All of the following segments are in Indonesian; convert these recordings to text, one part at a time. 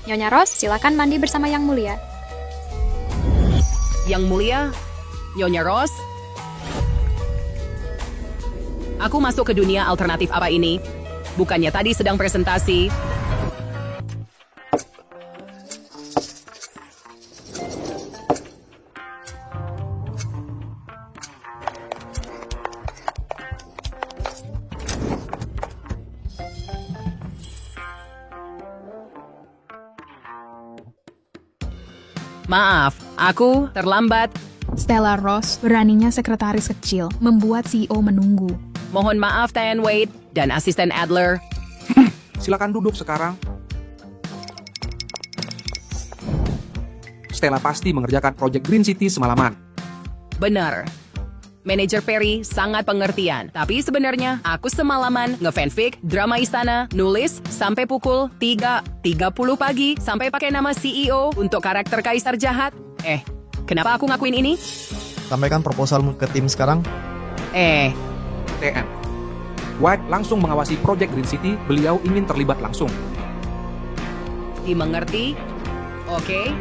Nyonya Rose, silakan mandi bersama Yang Mulia. Yang Mulia, Nyonya Rose. Aku masuk ke dunia alternatif apa ini? Bukannya tadi sedang presentasi? Maaf, aku terlambat. Stella Ross, beraninya sekretaris kecil, membuat CEO menunggu. Mohon maaf, Diane Wade dan asisten Adler. Silakan duduk sekarang. Stella pasti mengerjakan proyek Green City semalaman. Benar. Manajer Perry sangat pengertian. Tapi sebenarnya, aku semalaman nge-fanfic, drama istana, nulis, sampai pukul 3:30 pagi, sampai pakai nama CEO untuk karakter kaisar jahat. Kenapa aku ngakuin ini? Sampaikan proposalmu ke tim sekarang. TM. White langsung mengawasi proyek Green City, beliau ingin terlibat langsung. Dimengerti? Oke.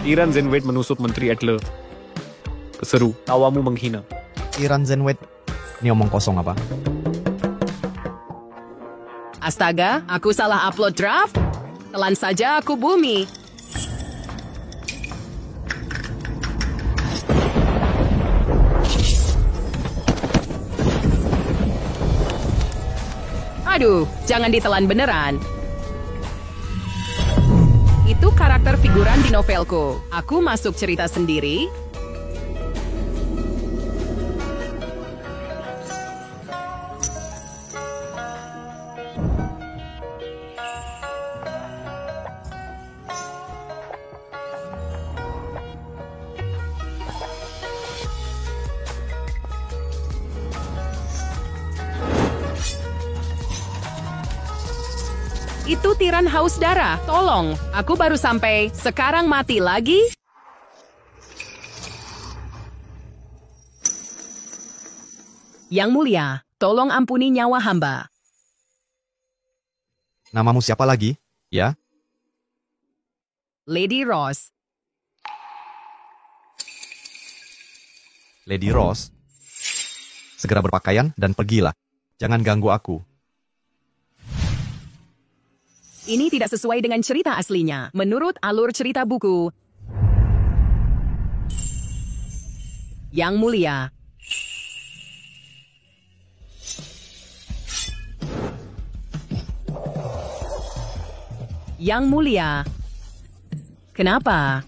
Iran Zenwade menusuk Menteri Adler. Keseru, tawamu menghina. Iran Zenwade, ini omong kosong apa? Astaga, aku salah upload draft? Telan saja aku bumi. Aduh, jangan ditelan beneran. Itu karakter figuran di novelku. Aku masuk cerita sendiri. Itu tiran haus darah. Tolong, aku baru sampai. Sekarang mati lagi? Yang Mulia, tolong ampuni nyawa hamba. Namamu siapa lagi? Ya? Lady Rose. Lady Rose. Segera berpakaian dan pergilah. Jangan ganggu aku. Ini tidak sesuai dengan cerita aslinya. Menurut alur cerita buku. Yang Mulia. Yang Mulia. Kenapa?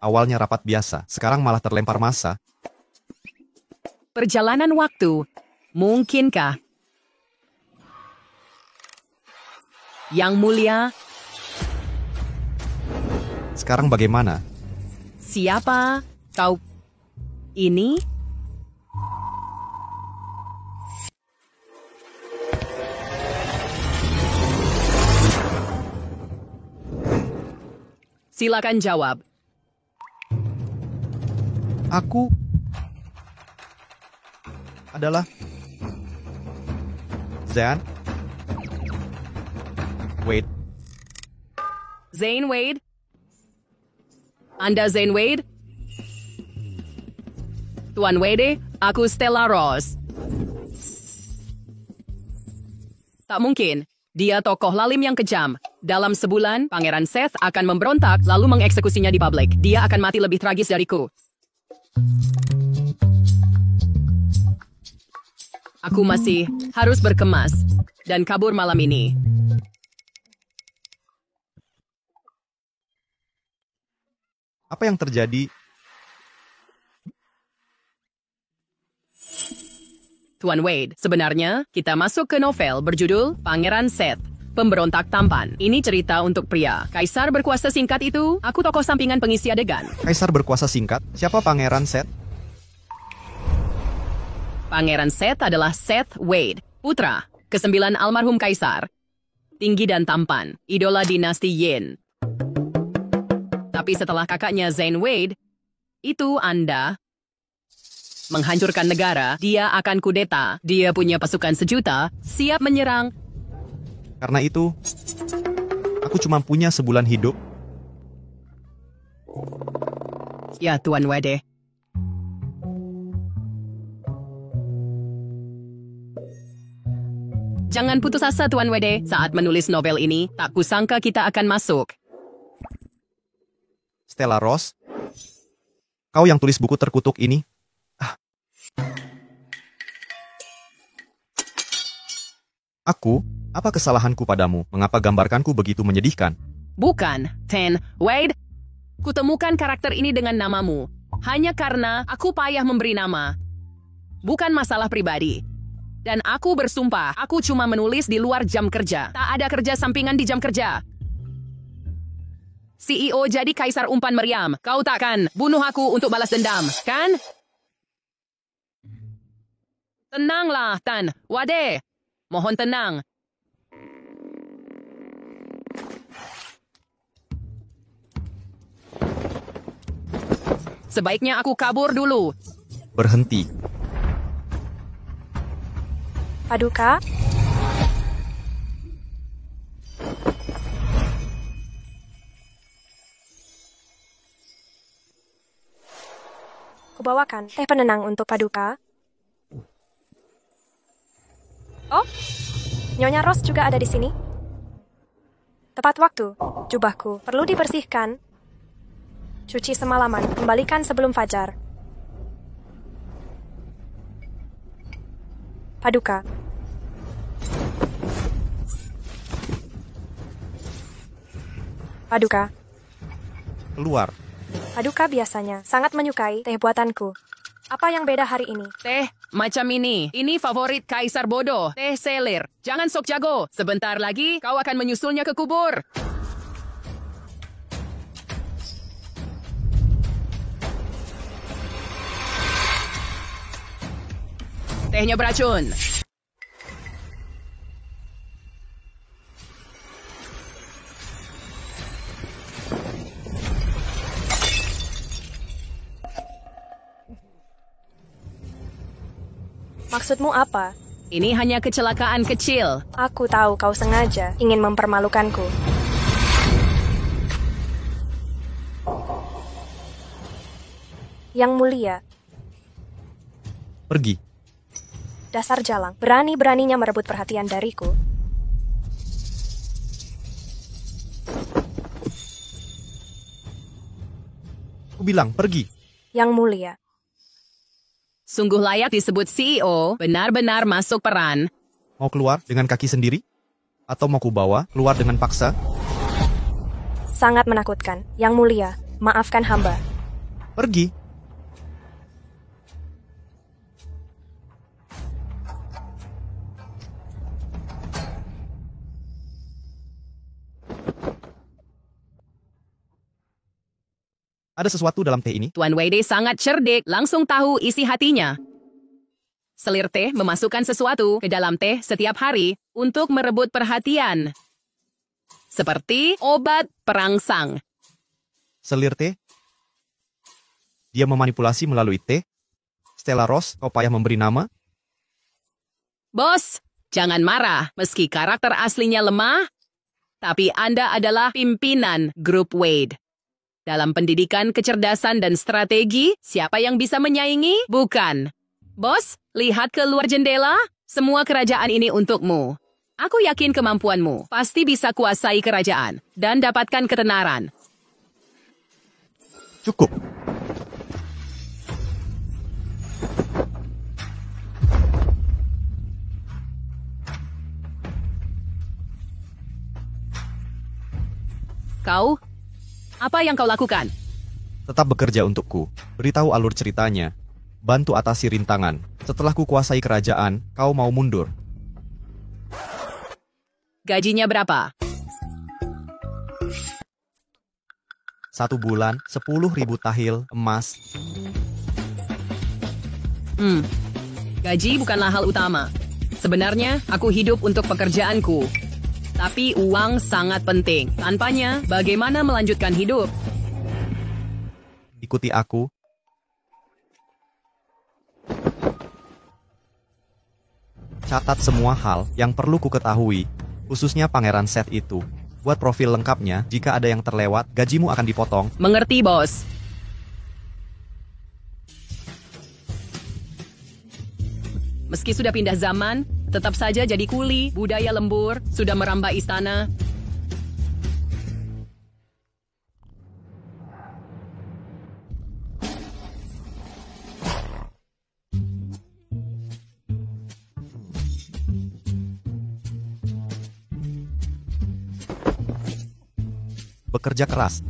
Awalnya rapat biasa, sekarang malah terlempar massa. Perjalanan waktu. Mungkinkah? Yang Mulia. Sekarang bagaimana? Siapa kau ini? Silakan jawab. Aku adalah Zane Wade. Zane Wade? Anda Zane Wade? Tuan Wade, aku Stella Ross. Tak mungkin. Dia tokoh lalim yang kejam. Dalam sebulan, Pangeran Seth akan memberontak lalu mengeksekusinya di publik. Dia akan mati lebih tragis dariku. Aku masih harus berkemas dan kabur malam ini. Apa yang terjadi? Tuan Wade, sebenarnya kita masuk ke novel berjudul Pangeran Seth. pemberontak tampan. Ini cerita untuk pria. Kaisar berkuasa singkat itu, aku tokoh sampingan pengisi adegan. Kaisar berkuasa singkat? Siapa Pangeran Seth? Pangeran Seth adalah Seth Wade, putra ke-9 almarhum Kaisar. Tinggi dan tampan, idola dinasti Yin. Tapi setelah kakaknya Zane Wade, itu Anda menghancurkan negara, dia akan kudeta. Dia punya pasukan 1 juta, siap menyerang. Karena itu, aku cuma punya sebulan hidup. Ya, Tuan Wade. Jangan putus asa, Tuan Wade. Saat menulis novel ini, tak kusangka kita akan masuk. Stella Ross, kau yang tulis buku terkutuk ini? Aku, apa kesalahanku padamu? Mengapa gambarkanku begitu menyedihkan? Bukan, Ten Wade. Kutemukan karakter ini dengan namamu. Hanya karena aku payah memberi nama. Bukan masalah pribadi. Dan aku bersumpah, aku cuma menulis di luar jam kerja. Tak ada kerja sampingan di jam kerja. CEO jadi kaisar umpan meriam. Kau takkan bunuh aku untuk balas dendam, kan? Tenanglah, Tan Wade. Mohon tenang. Sebaiknya aku kabur dulu. Berhenti. Paduka? Kubawakan teh penenang untuk Paduka. Oh, Nyonya Ross juga ada di sini. Tepat waktu, jubahku perlu dibersihkan. Cuci semalaman, kembalikan sebelum fajar. Paduka. Paduka. Keluar. Paduka biasanya sangat menyukai teh buatanku. Apa yang beda hari ini? Teh macam ini. Ini favorit kaisar bodoh. Teh selir. Jangan sok jago. Sebentar lagi kau akan menyusulnya ke kubur. Tehnya beracun. Maksudmu apa? Ini hanya kecelakaan kecil. Aku tahu kau sengaja ingin mempermalukanku. Yang mulia, Pergi. dasar jalang, berani-beraninya merebut perhatian dariku. Aku bilang, pergi. Yang mulia, Sungguh layak disebut CEO, benar-benar masuk peran. Mau keluar dengan kaki sendiri? Atau mau kubawa keluar dengan paksa? sangat menakutkan. Yang mulia, maafkan hamba. Pergi. Ada sesuatu dalam teh ini? Tuan Wade sangat cerdik, langsung tahu isi hatinya. Selir teh memasukkan sesuatu ke dalam teh setiap hari untuk merebut perhatian. Seperti obat perangsang. Selir teh? Dia memanipulasi melalui teh? Stella Ross, kau payah memberi nama? Bos, jangan marah. Meski karakter aslinya lemah, tapi Anda adalah pimpinan grup Wade. Dalam pendidikan kecerdasan dan strategi, siapa yang bisa menyaingi? Bukan. Bos, lihat ke luar jendela. Semua kerajaan ini untukmu. Aku yakin kemampuanmu pasti bisa kuasai kerajaan dan dapatkan ketenaran. Cukup. Kau? Apa yang kau lakukan? Tetap bekerja untukku. Beritahu alur ceritanya. Bantu atasi rintangan. Setelah ku kuasai kerajaan, kau mau mundur. gajinya berapa? 1 bulan, 10.000 tahil emas. Gaji bukanlah hal utama. Sebenarnya, aku hidup untuk pekerjaanku. Tapi uang sangat penting. Tanpanya, bagaimana melanjutkan hidup? Ikuti aku. Catat semua hal yang perlu ku ketahui, khususnya Pangeran Seth itu. Buat profil lengkapnya, jika ada yang terlewat, gajimu akan dipotong. Mengerti, bos. Meski sudah pindah zaman, tetap saja jadi kuli, budaya lembur, sudah merambah istana. Bekerja keras.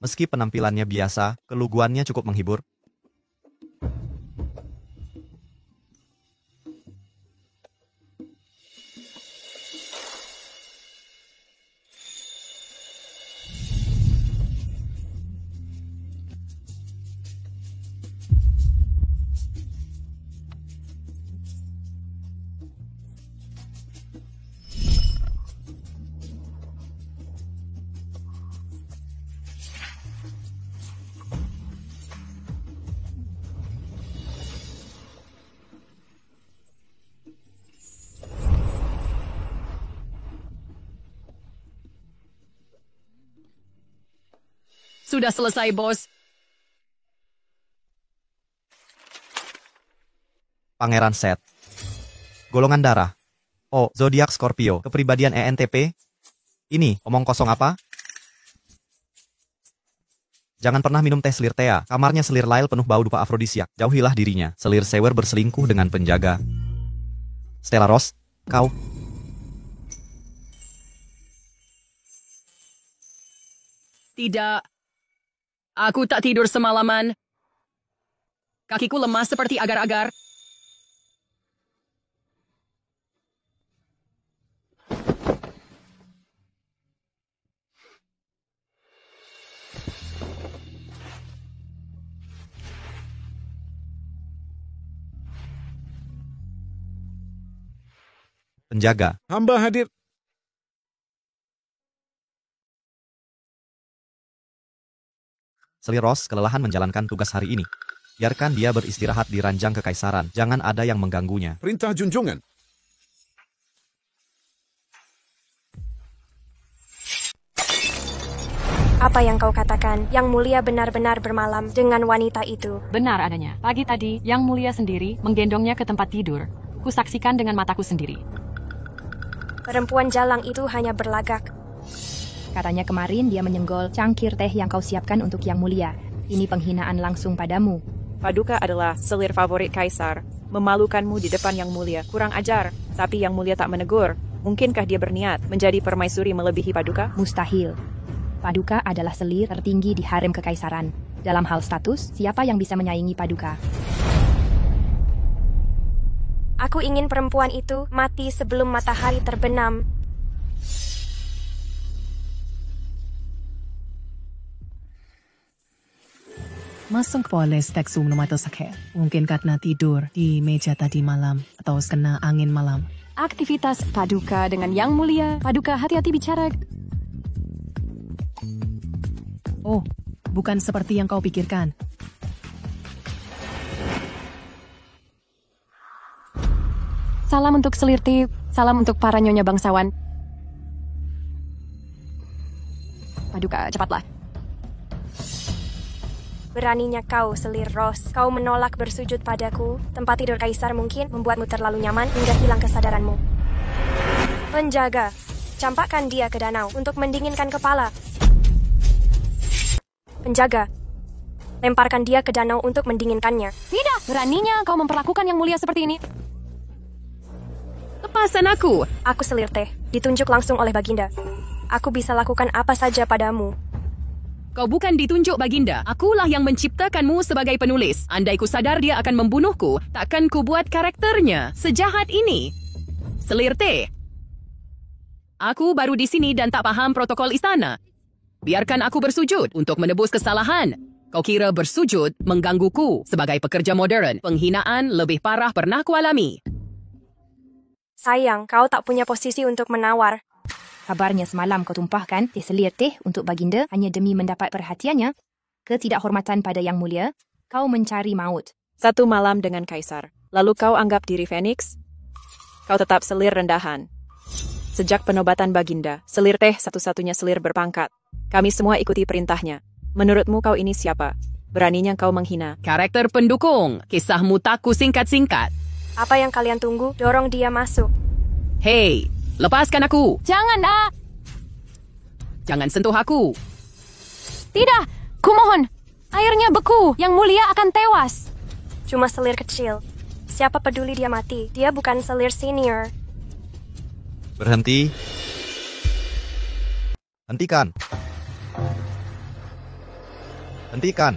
Meski penampilannya biasa, keluguannya cukup menghibur. Sudah selesai, bos. Pangeran Seth. Golongan darah. Oh, zodiak Scorpio. Kepribadian ENTP. Ini, omong kosong apa? Jangan pernah minum teh selir Thea. Kamarnya selir Lyle penuh bau dupa afrodisiak. Jauhilah dirinya. Selir Sewer berselingkuh dengan penjaga. Stella Ross, kau. Tidak. Aku tak tidur semalaman. Kakiku lemas seperti agar-agar. Penjaga. Hamba hadir. Selir Ross kelelahan menjalankan tugas hari ini. Biarkan dia beristirahat di ranjang kekaisaran. Jangan ada yang mengganggunya. Perintah junjungan. Apa yang kau katakan? Yang Mulia benar-benar bermalam dengan wanita itu. Benar adanya. Pagi tadi, Yang Mulia sendiri menggendongnya ke tempat tidur. Kusaksikan dengan mataku sendiri. Perempuan jalang itu hanya berlagak. Katanya kemarin dia menyenggol cangkir teh yang kau siapkan untuk Yang Mulia. Ini penghinaan langsung padamu. Paduka adalah selir favorit kaisar. Memalukanmu di depan Yang Mulia. Kurang ajar, tapi Yang Mulia tak menegur. Mungkinkah dia berniat menjadi permaisuri melebihi Paduka? Mustahil. Paduka adalah selir tertinggi di harem kekaisaran. Dalam hal status, siapa yang bisa menyaingi Paduka? Aku ingin perempuan itu mati sebelum matahari terbenam. Masuk boleh teksum nomor sakit. Mungkin karena tidur di meja tadi malam atau kena angin malam. Aktivitas Paduka dengan Yang Mulia. Paduka hati-hati bicara. Oh, bukan seperti yang kau pikirkan. Salam untuk selir teh. Salam untuk para nyonya bangsawan. Paduka, cepatlah. Beraninya kau, selir Ross. Kau menolak bersujud padaku. Tempat tidur kaisar mungkin membuatmu terlalu nyaman hingga hilang kesadaranmu. Penjaga, campakkan dia ke danau untuk mendinginkan kepala. Penjaga, lemparkan dia ke danau untuk mendinginkannya. Tidak, beraninya kau memperlakukan yang mulia seperti ini. Lepasan aku. Aku selir teh, ditunjuk langsung oleh Baginda. Aku bisa lakukan apa saja padamu. Kau bukan ditunjuk Baginda. Akulah yang menciptakanmu sebagai penulis. Andai ku sadar dia akan membunuhku, takkan ku buat karakternya sejahat ini. Selir teh. Aku baru di sini dan tak paham protokol istana. Biarkan aku bersujud untuk menebus kesalahan. Kau kira bersujud menggangguku sebagai pekerja modern? Penghinaan lebih parah pernah kualami. Sayang, kau tak punya posisi untuk menawar. Kabarnya semalam kau tumpahkan teh selir teh untuk Baginda hanya demi mendapat perhatiannya. Ketidakhormatan pada Yang Mulia, kau mencari maut. 1 malam dengan kaisar. Lalu kau anggap diri Phoenix? Kau tetap selir rendahan. Sejak penobatan Baginda, selir teh satu-satunya selir berpangkat. Kami semua ikuti perintahnya. Menurutmu kau ini siapa? Beraninya kau menghina. Karakter pendukung. Kisahmu takku singkat-singkat. Apa yang kalian tunggu? Dorong dia masuk. Hei, lepaskan aku. Jangan, Jangan sentuh aku. Tidak, kumohon. Airnya beku, Yang Mulia akan tewas. Cuma selir kecil. Siapa peduli dia mati? Dia bukan selir senior. Berhenti. Hentikan. Hentikan.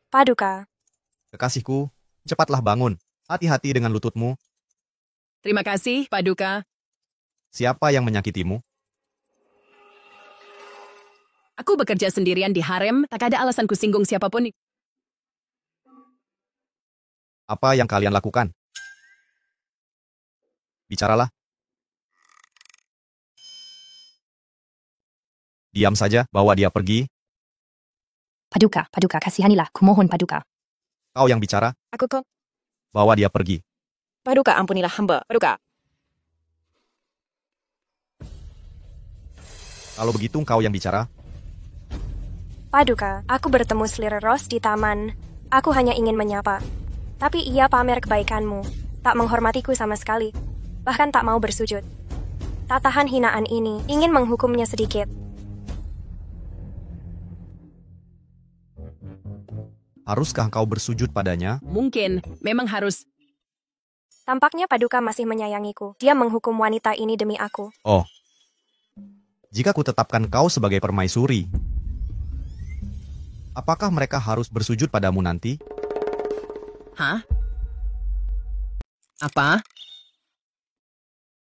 Paduka, Kekasihku, cepatlah bangun. Hati-hati dengan lututmu. Terima kasih, Paduka. Siapa yang menyakitimu? Aku bekerja sendirian di harem, tak ada alasan ku singgung siapapun. Apa yang kalian lakukan? Bicaralah. Diam saja, bawa dia pergi. Paduka, kasihanilah, kumohon Paduka. Kau yang bicara, Aku kok. bawa dia pergi. Paduka, ampunilah hamba. Paduka. Kalau begitu kau yang bicara. Paduka, aku bertemu selir Ross di taman. Aku hanya ingin menyapa. Tapi ia pamer kebaikanmu. Tak menghormatiku sama sekali. Bahkan tak mau bersujud. Tak tahan hinaan ini, ingin menghukumnya sedikit. Haruskah kau bersujud padanya? Mungkin, memang harus. Tampaknya Paduka masih menyayangiku. Dia menghukum wanita ini demi aku. Oh. Jika ku tetapkan kau sebagai permaisuri, apakah mereka harus bersujud padamu nanti? Hah? Apa?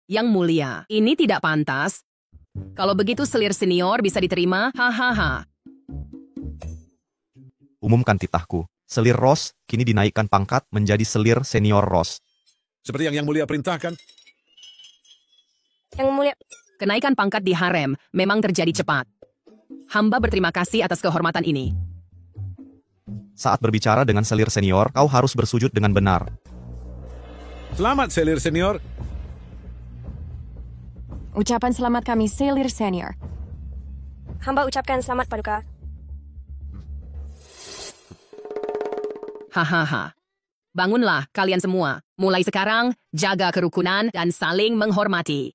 Yang Mulia, ini tidak pantas. Kalau begitu selir senior bisa diterima, hahaha. Umumkan titahku. Selir Ross kini dinaikkan pangkat menjadi selir senior Ross. Seperti yang Mulia perintahkan. Yang Mulia, Kenaikan pangkat di harem memang terjadi cepat. Hamba berterima kasih atas kehormatan ini. Saat berbicara dengan selir senior, kau harus bersujud dengan benar. Selamat, selir senior. Ucapan selamat kami, selir senior. hamba ucapkan selamat Paduka. Hahaha. Bangunlah kalian semua. Mulai sekarang, jaga kerukunan dan saling menghormati.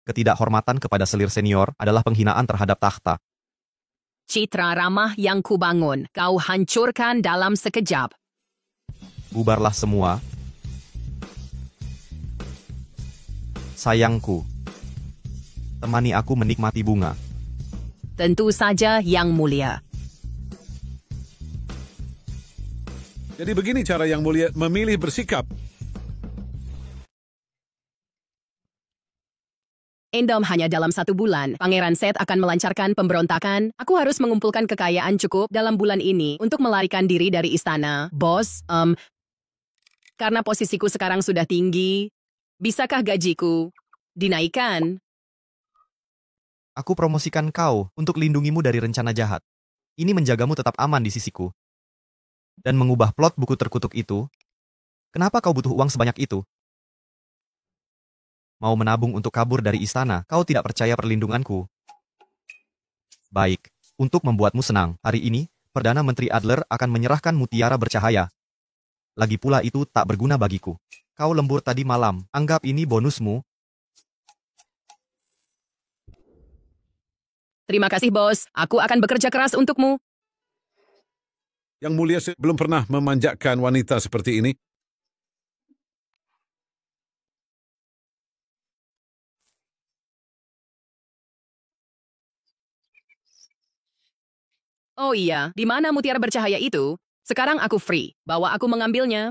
Ketidakhormatan kepada selir senior adalah penghinaan terhadap takhta. Citra ramah yang kubangun, kau hancurkan dalam sekejap. Bubarlah semua. Sayangku, temani aku menikmati bunga. Tentu saja Yang Mulia. Jadi begini cara Yang Mulia memilih bersikap. Endom hanya dalam 1 bulan, Pangeran Seth akan melancarkan pemberontakan. Aku harus mengumpulkan kekayaan cukup dalam bulan ini untuk melarikan diri dari istana. Bos, karena posisiku sekarang sudah tinggi, bisakah gajiku dinaikkan? Aku promosikan kau untuk lindungimu dari rencana jahat. Ini menjagamu tetap aman di sisiku. Dan mengubah plot buku terkutuk itu. Kenapa kau butuh uang sebanyak itu? Mau menabung untuk kabur dari istana, kau tidak percaya perlindunganku. Baik, untuk membuatmu senang, hari ini, Perdana Menteri Adler akan menyerahkan mutiara bercahaya. Lagi pula itu tak berguna bagiku. Kau lembur tadi malam, anggap ini bonusmu. Terima kasih, bos. Aku akan bekerja keras untukmu. Yang Mulia belum pernah memanjakan wanita seperti ini. Oh iya, di mana mutiara bercahaya itu? Sekarang aku free. Bawa aku mengambilnya.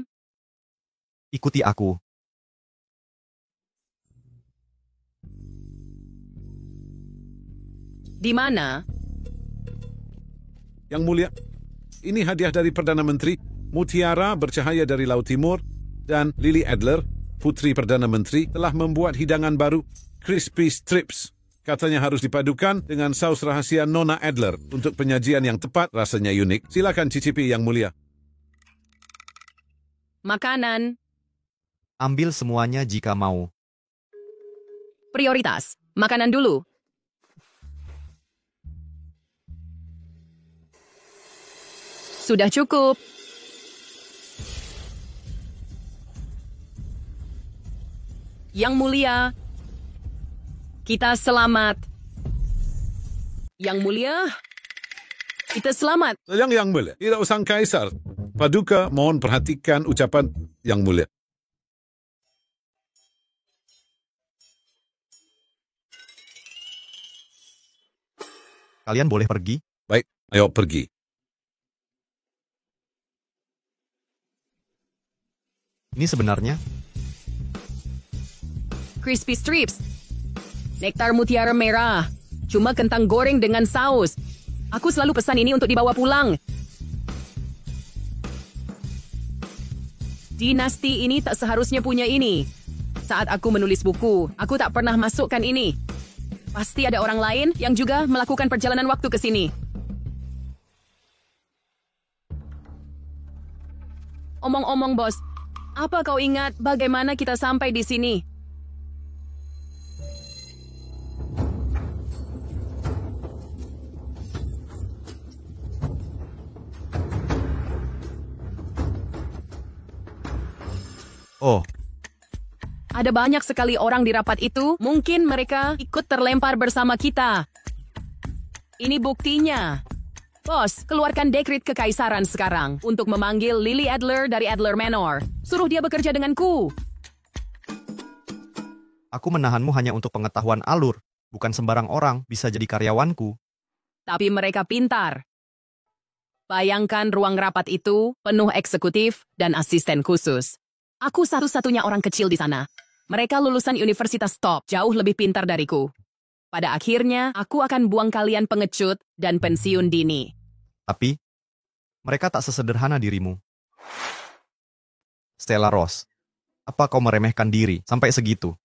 Ikuti aku. Di mana? Yang Mulia, ini hadiah dari Perdana Menteri, mutiara bercahaya dari Laut Timur, dan Lily Adler, putri Perdana Menteri, telah membuat hidangan baru, Crispy Strips. Katanya harus dipadukan dengan saus rahasia Nona Adler untuk penyajian yang tepat, rasanya unik. Silakan cicipi, Yang Mulia. Makanan. Ambil semuanya jika mau. Prioritas. Makanan dulu. Sudah cukup. Yang Mulia, kita selamat. Yang Mulia, kita selamat. Yang Mulia, tidak usah Kaisar. Paduka, mohon perhatikan ucapan Yang Mulia. Kalian boleh pergi? Baik, ayo pergi. Ini sebenarnya Crispy Strips. Nektar mutiara merah. Cuma kentang goreng dengan saus. Aku selalu pesan ini untuk dibawa pulang. Dinasti ini tak seharusnya punya ini. Saat aku menulis buku, aku tak pernah masukkan ini. Pasti ada orang lain yang juga melakukan perjalanan waktu ke sini. Omong-omong, bos. Apa kau ingat bagaimana kita sampai di sini? Oh. Ada banyak sekali orang di rapat itu. Mungkin mereka ikut terlempar bersama kita. Ini buktinya. Bos, keluarkan dekret kekaisaran sekarang untuk memanggil Lily Adler dari Adler Manor. Suruh dia bekerja denganku. Aku menahanmu hanya untuk pengetahuan alur. Bukan sembarang orang bisa jadi karyawanku. Tapi mereka pintar. Bayangkan ruang rapat itu penuh eksekutif dan asisten khusus. Aku satu-satunya orang kecil di sana. Mereka lulusan universitas top, jauh lebih pintar dariku. Pada akhirnya, aku akan buang kalian pengecut dan pensiun dini. Tapi, mereka tak sesederhana dirimu. Stella Ross, apa kau meremehkan diri sampai segitu?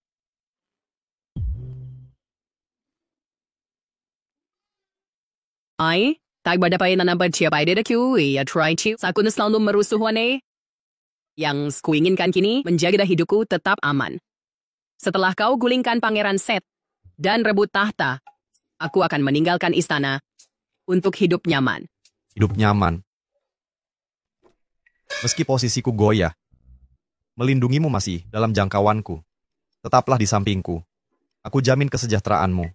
Ay, tagbadapayin na naman siya pa ide ya try to. Sa ako na selalu merusuhan Yang kuinginkan kini menjaga hidupku tetap aman. Setelah kau gulingkan Pangeran Seth dan rebut tahta, aku akan meninggalkan istana untuk hidup nyaman. Hidup nyaman. Meski posisiku goyah, melindungimu masih dalam jangkauanku. Tetaplah di sampingku. Aku jamin kesejahteraanmu.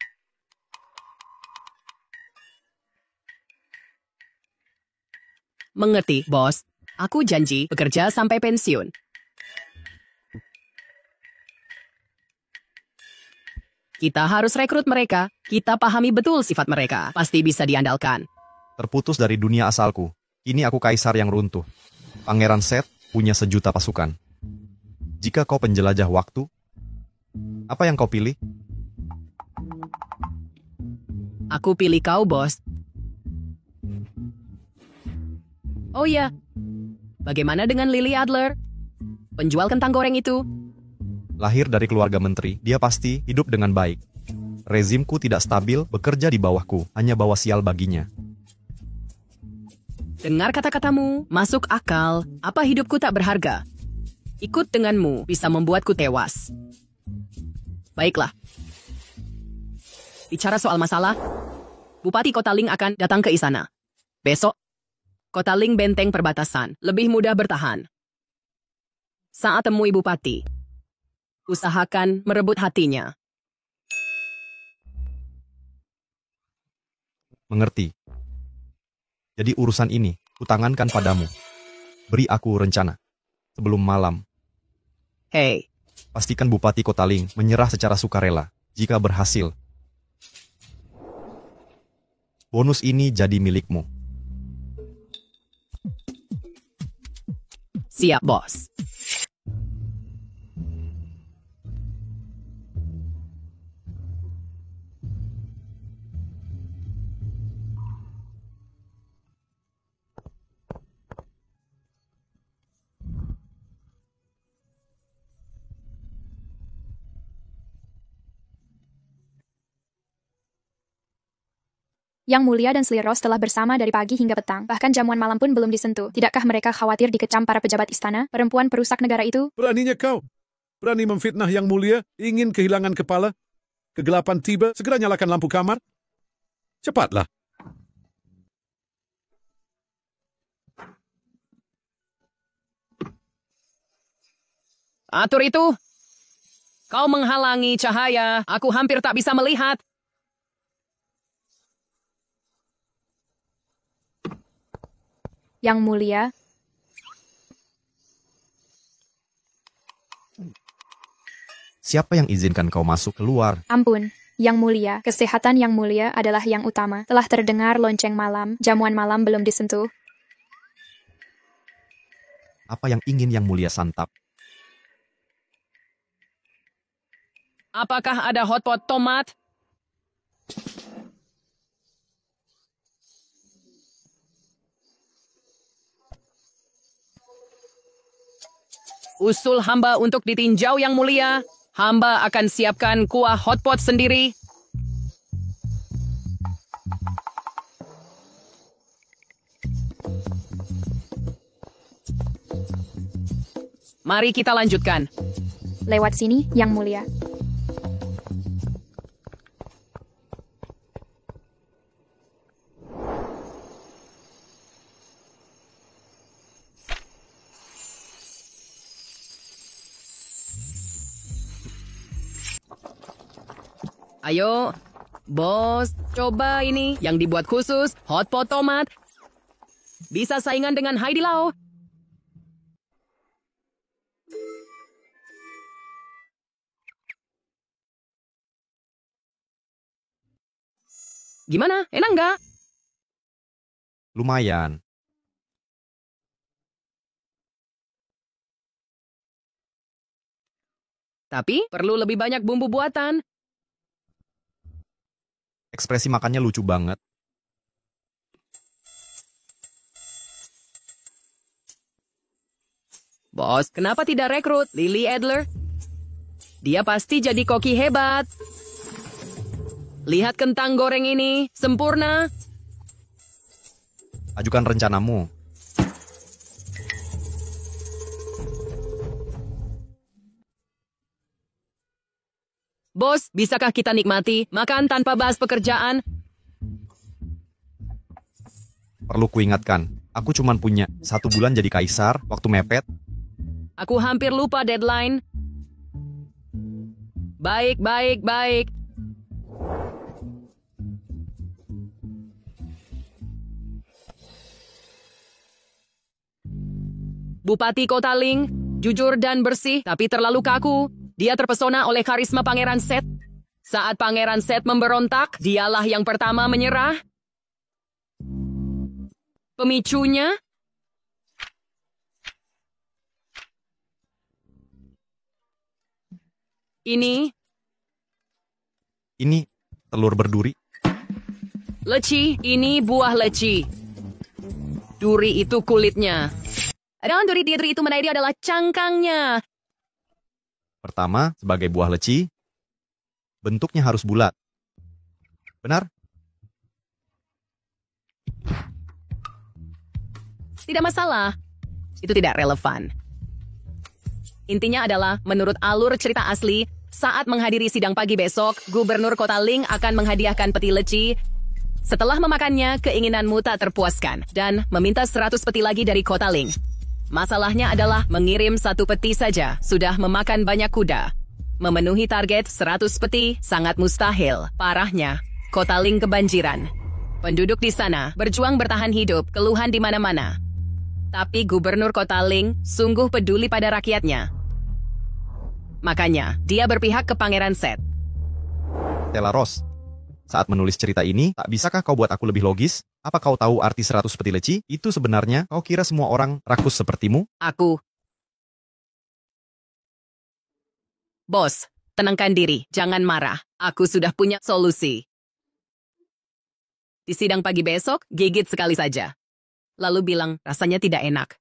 Mengerti, bos. Aku janji bekerja sampai pensiun. Kita harus rekrut mereka. Kita pahami betul sifat mereka. Pasti bisa diandalkan. Terputus dari dunia asalku. Kini aku kaisar yang runtuh. Pangeran Seth punya 1.000.000 pasukan. Jika kau penjelajah waktu, apa yang kau pilih? Aku pilih kau, bos. Oh iya, bagaimana dengan Lily Adler? Penjual kentang goreng itu? Lahir dari keluarga menteri, dia pasti hidup dengan baik. Rezimku tidak stabil, bekerja di bawahku, hanya bawa sial baginya. Dengar kata-katamu, masuk akal. Apa hidupku tak berharga? Ikut denganmu bisa membuatku tewas. Baiklah. Bicara soal masalah, Bupati Kota Ling akan datang ke istana. Besok, Kota Ling benteng perbatasan, lebih mudah bertahan. Saat temui Bupati, usahakan merebut hatinya. Mengerti. Jadi urusan ini, kutangankan padamu. Beri aku rencana. Sebelum malam, Hei, pastikan Bupati Kota Ling menyerah secara sukarela. Jika berhasil, bonus ini jadi milikmu. siap bos. Yang Mulia dan Selir Ross telah bersama dari pagi hingga petang. Bahkan jamuan malam pun belum disentuh. Tidakkah mereka khawatir dikecam para pejabat istana? Perempuan perusak negara itu? Beraninya kau. Berani memfitnah Yang Mulia, ingin kehilangan kepala. Kegelapan tiba, segera nyalakan lampu kamar. Cepatlah. Atur itu. Kau menghalangi cahaya. Aku hampir tak bisa melihat. Yang Mulia, Siapa yang izinkan kau masuk keluar? ampun. Yang Mulia, kesehatan Yang Mulia adalah yang utama. Telah terdengar lonceng malam, jamuan malam belum disentuh. Apa yang ingin Yang Mulia santap? Apakah ada hotpot tomat? Usul hamba untuk ditinjau Yang Mulia. Hamba akan siapkan kuah hotpot sendiri. Mari kita lanjutkan. Lewat sini, Yang Mulia. Ayo, bos, coba ini yang dibuat khusus, hotpot tomat. Bisa saingan dengan Heidi Lau. Gimana? Enak nggak? Lumayan. Tapi perlu lebih banyak bumbu buatan. Ekspresi makannya lucu banget. Bos, kenapa tidak rekrut Lily Adler? Dia pasti jadi koki hebat. Lihat kentang goreng ini, sempurna. Ajukan rencanamu. Bos, bisakah kita nikmati makan tanpa bahas pekerjaan? Perlu kuingatkan, aku cuma punya 1 bulan jadi kaisar, waktu mepet. Aku hampir lupa deadline. Baik. Bupati Kota Ling, jujur dan bersih, tapi terlalu kaku. Dia terpesona oleh karisma Pangeran Seth. Saat Pangeran Seth memberontak, dialah yang pertama menyerah. Pemicunya? Ini telur berduri. leci, ini buah leci. Duri itu kulitnya. Dan duri itu menaidi adalah cangkangnya. Pertama, sebagai buah leci, bentuknya harus bulat. Benar? Tidak masalah. Itu tidak relevan. Intinya adalah, menurut alur cerita asli, Saat menghadiri sidang pagi besok, Gubernur Kota Ling akan menghadiahkan peti leci. Setelah memakannya, keinginanmu tak terpuaskan dan meminta 100 peti lagi dari Kota Ling. Masalahnya adalah mengirim 1 peti saja sudah memakan banyak kuda. Memenuhi target 100 peti sangat mustahil. Parahnya, Kota Ling kebanjiran. Penduduk di sana berjuang bertahan hidup, keluhan di mana-mana. Tapi Gubernur Kota Ling sungguh peduli pada rakyatnya. Makanya, dia berpihak ke Pangeran Set. Telaros, saat menulis cerita ini, tak bisakah kau buat aku lebih logis? Apa kau tahu arti 100 peti leci? Itu sebenarnya, kau kira semua orang rakus sepertimu? Bos, tenangkan diri, jangan marah. Aku sudah punya solusi. Di sidang pagi besok, gigit sekali saja. Lalu bilang, rasanya tidak enak.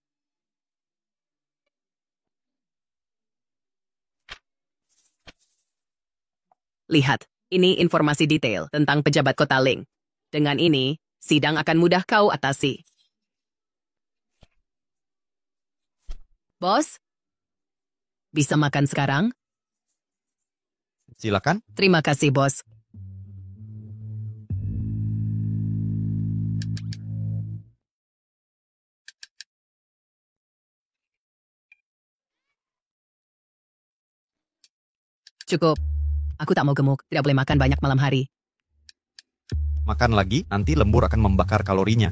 Lihat, ini informasi detail tentang pejabat Kota Ling. Dengan ini, sidang akan mudah kau atasi. Bos, bisa makan sekarang? Silakan. Terima kasih, bos. Cukup. Aku tak mau gemuk, tidak boleh makan banyak malam hari. Makan lagi, nanti lembur akan membakar kalorinya.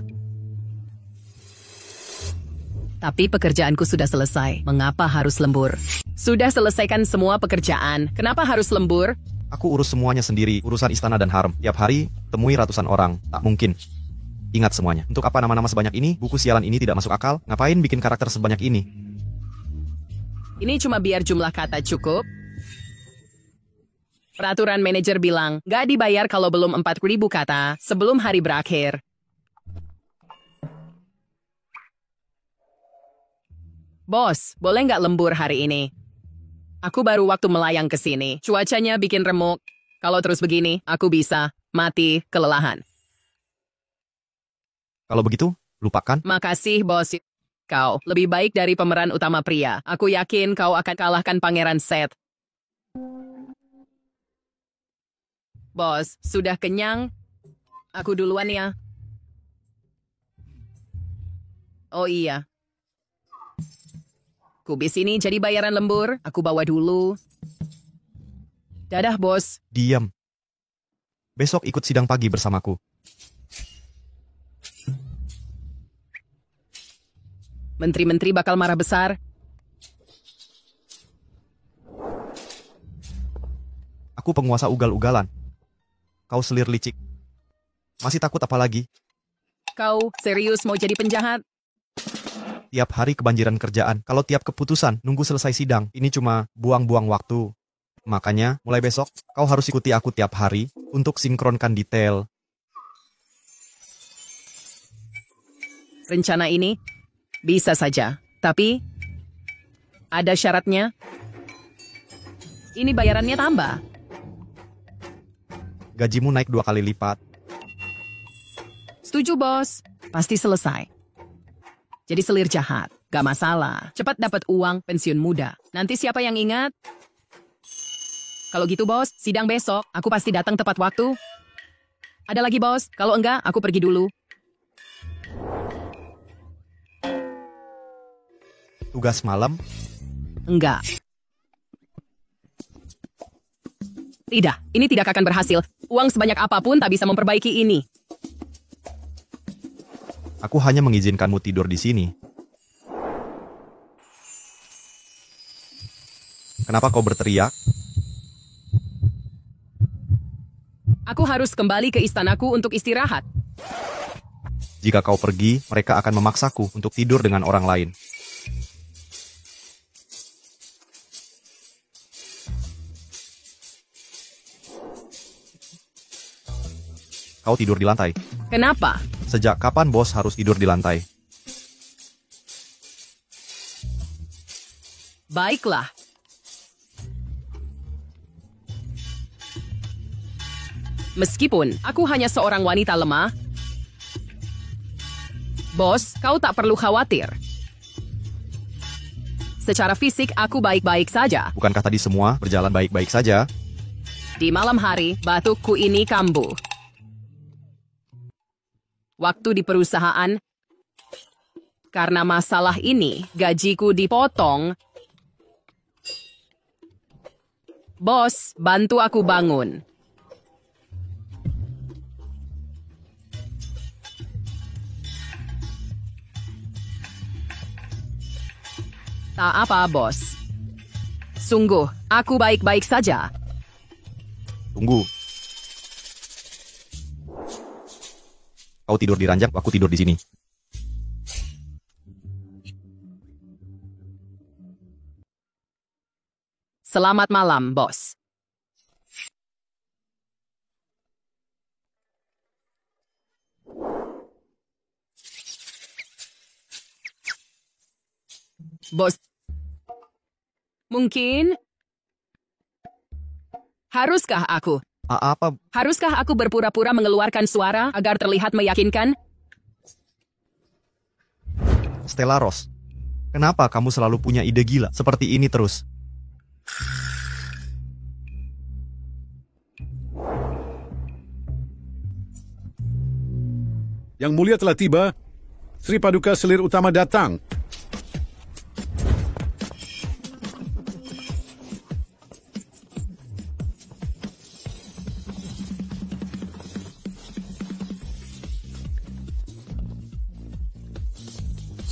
Tapi pekerjaanku sudah selesai. Mengapa harus lembur? Sudah selesaikan semua pekerjaan. Kenapa harus lembur? Aku urus semuanya sendiri, urusan istana dan harem. Tiap hari, temui ratusan orang. Tak mungkin. Ingat semuanya. Untuk apa nama-nama sebanyak ini? Buku sialan ini tidak masuk akal. Ngapain bikin karakter sebanyak ini? Ini cuma biar jumlah kata cukup. Peraturan manajer bilang, gak dibayar kalau belum 4.000 kata sebelum hari berakhir. Bos, boleh nggak lembur hari ini? Aku baru waktu melayang ke sini. Cuacanya bikin remuk. Kalau terus begini, aku bisa mati kelelahan. Kalau begitu, lupakan. Makasih, bos. Kau lebih baik dari pemeran utama pria. Aku yakin kau akan kalahkan Pangeran Set. Bos, sudah kenyang? Aku duluan ya. Oh iya. Kubis ini jadi bayaran lembur. Aku bawa dulu. Dadah, bos. Diam. Besok ikut sidang pagi bersamaku. Menteri-menteri bakal marah besar. Aku penguasa ugal-ugalan. Kau selir licik. Masih takut apa lagi? Kau serius mau jadi penjahat? Tiap hari kebanjiran kerjaan. Kalau tiap keputusan nunggu selesai sidang, ini cuma buang-buang waktu. Makanya, mulai besok, kau harus ikuti aku tiap hari untuk sinkronkan detail. Rencana ini bisa saja, tapi ada syaratnya. Ini bayarannya tambah. Gajimu naik 2 kali lipat. Setuju, bos. Pasti selesai. Jadi selir jahat. Gak masalah. Cepat dapat uang pensiun muda. Nanti siapa yang ingat? Kalau gitu, bos, sidang besok. Aku pasti datang tepat waktu. Ada lagi, bos. Kalau enggak, aku pergi dulu. Tugas malam? Enggak. Tidak, ini tidak akan berhasil. Uang sebanyak apapun tak bisa memperbaiki ini. Aku hanya mengizinkanmu tidur di sini. Kenapa kau berteriak? Aku harus kembali ke istanaku untuk istirahat. Jika kau pergi, mereka akan memaksaku untuk tidur dengan orang lain. Kau tidur di lantai. Kenapa? Sejak kapan bos harus tidur di lantai? Baiklah. Meskipun aku hanya seorang wanita lemah, bos, kau tak perlu khawatir. Secara fisik aku baik-baik saja. Bukankah tadi semua berjalan baik-baik saja? Di malam hari, batukku ini kambuh. Waktu di perusahaan, karena masalah ini, gajiku dipotong. Bos, bantu aku bangun. Tak apa, bos. Sungguh, aku baik-baik saja. Tunggu. Kau tidur di ranjang, aku tidur di sini. Selamat malam, bos. Bos, mungkin haruskah aku berpura-pura mengeluarkan suara agar terlihat meyakinkan? Stella Ross, kenapa kamu selalu punya ide gila seperti ini terus? Yang mulia telah tiba. Sri Paduka Selir Utama datang.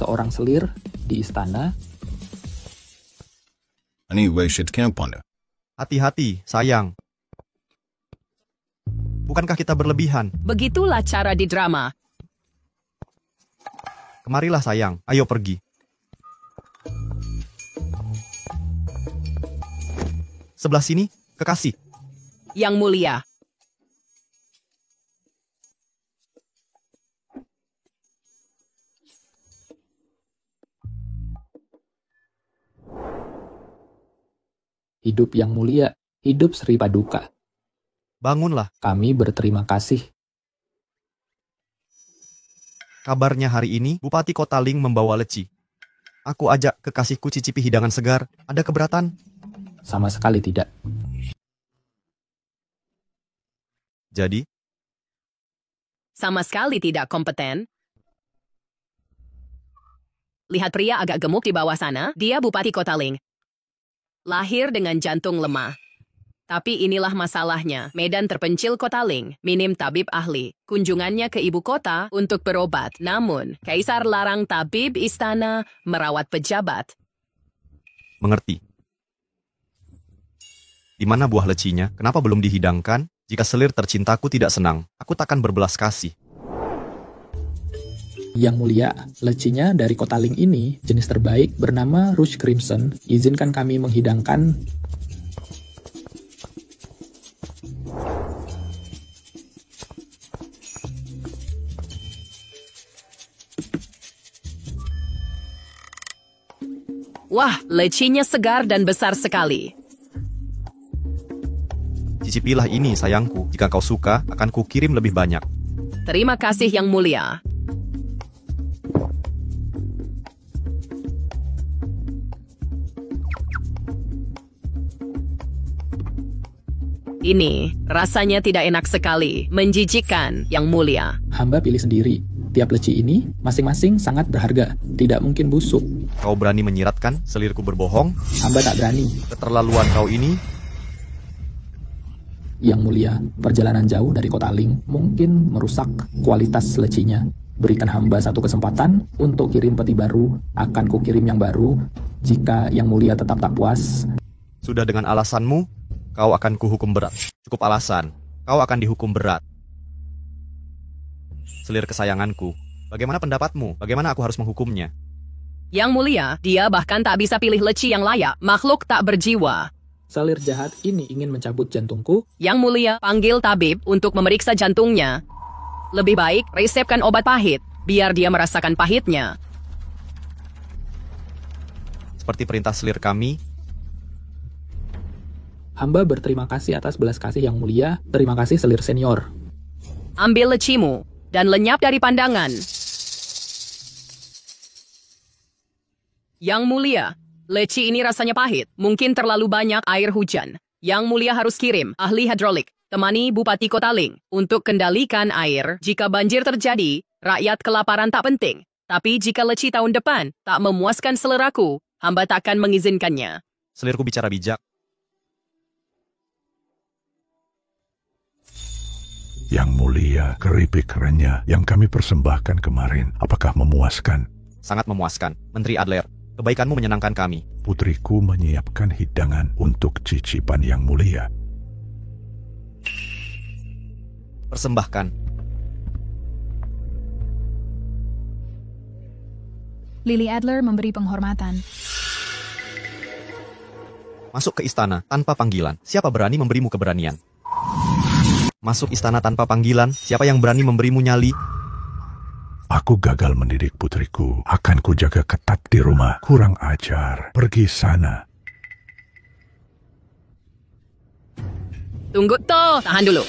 Seorang selir di istana. Hati-hati, sayang. Bukankah kita berlebihan? Begitulah cara di drama. Kemarilah sayang, ayo pergi. Sebelah sini, kekasih. Yang mulia. Hidup yang mulia, hidup Sri Paduka. Bangunlah. Kami berterima kasih. Kabarnya hari ini, Bupati Kota Ling membawa leci. Aku ajak kekasihku cicipi hidangan segar. Ada keberatan? Sama sekali tidak. Jadi? Sama sekali tidak kompeten. Lihat pria agak gemuk di bawah sana, dia Bupati Kota Ling. Lahir dengan jantung lemah. Tapi inilah masalahnya, medan terpencil Kota Ling, minim tabib ahli. Kunjungannya ke ibu kota untuk berobat. Namun, Kaisar larang tabib istana merawat pejabat. Mengerti. Di mana buah lecinya? Kenapa belum dihidangkan? Jika selir tercintaku tidak senang, aku takkan berbelas kasih. Yang mulia, lecinya dari Kota Ling ini, jenis terbaik bernama Rouge Crimson. Izinkan kami menghidangkan. Wah, lecinya segar dan besar sekali. Cicipilah ini, sayangku. Jika kau suka, akan kukirim lebih banyak. Terima kasih, Yang Mulia. Ini rasanya tidak enak sekali, menjijikkan, Yang Mulia. Hamba pilih sendiri. Tiap leci ini masing-masing sangat berharga, tidak mungkin busuk. Kau berani menyiratkan selirku berbohong? Hamba tak berani. Keterlaluan kau ini. Yang Mulia, perjalanan jauh dari Kota Ling mungkin merusak kualitas lecinya. Berikan hamba satu kesempatan untuk kirim peti baru. Akan kukirim yang baru. Jika Yang Mulia tetap tak puas. Sudah dengan alasanmu, kau akan kuhukum berat. Cukup alasan, kau akan dihukum berat. Selir kesayanganku, bagaimana pendapatmu? Bagaimana aku harus menghukumnya? Yang Mulia, dia bahkan tak bisa pilih leci yang layak. Makhluk tak berjiwa. Selir jahat ini ingin mencabut jantungku. Yang Mulia, panggil tabib untuk memeriksa jantungnya. Lebih baik, resepkan obat pahit, biar dia merasakan pahitnya. Seperti perintah selir kami. Hamba berterima kasih atas belas kasih Yang Mulia. Terima kasih selir senior. Ambil lecimu dan lenyap dari pandangan. Yang Mulia, Leci ini rasanya pahit. Mungkin terlalu banyak air hujan. Yang Mulia harus kirim ahli hidrolik, temani Bupati Kota Ling untuk kendalikan air. Jika banjir terjadi, rakyat kelaparan tak penting. Tapi jika leci tahun depan tak memuaskan seleraku, hamba takkan mengizinkannya. Selirku bicara bijak. Yang Mulia, keripik renyah yang kami persembahkan kemarin, apakah memuaskan? Sangat memuaskan, Menteri Adler. Kebaikanmu menyenangkan kami. Putriku menyiapkan hidangan untuk cicipan Yang Mulia. Persembahkan. Lily Adler memberi penghormatan. Masuk ke istana tanpa panggilan. Siapa berani memberimu keberanian? Masuk istana tanpa panggilan. Siapa yang berani memberimu nyali? Aku gagal mendidik putriku. Akan kujaga ketat di rumah. Kurang ajar. Pergi sana. Tunggu toh, tahan dulu.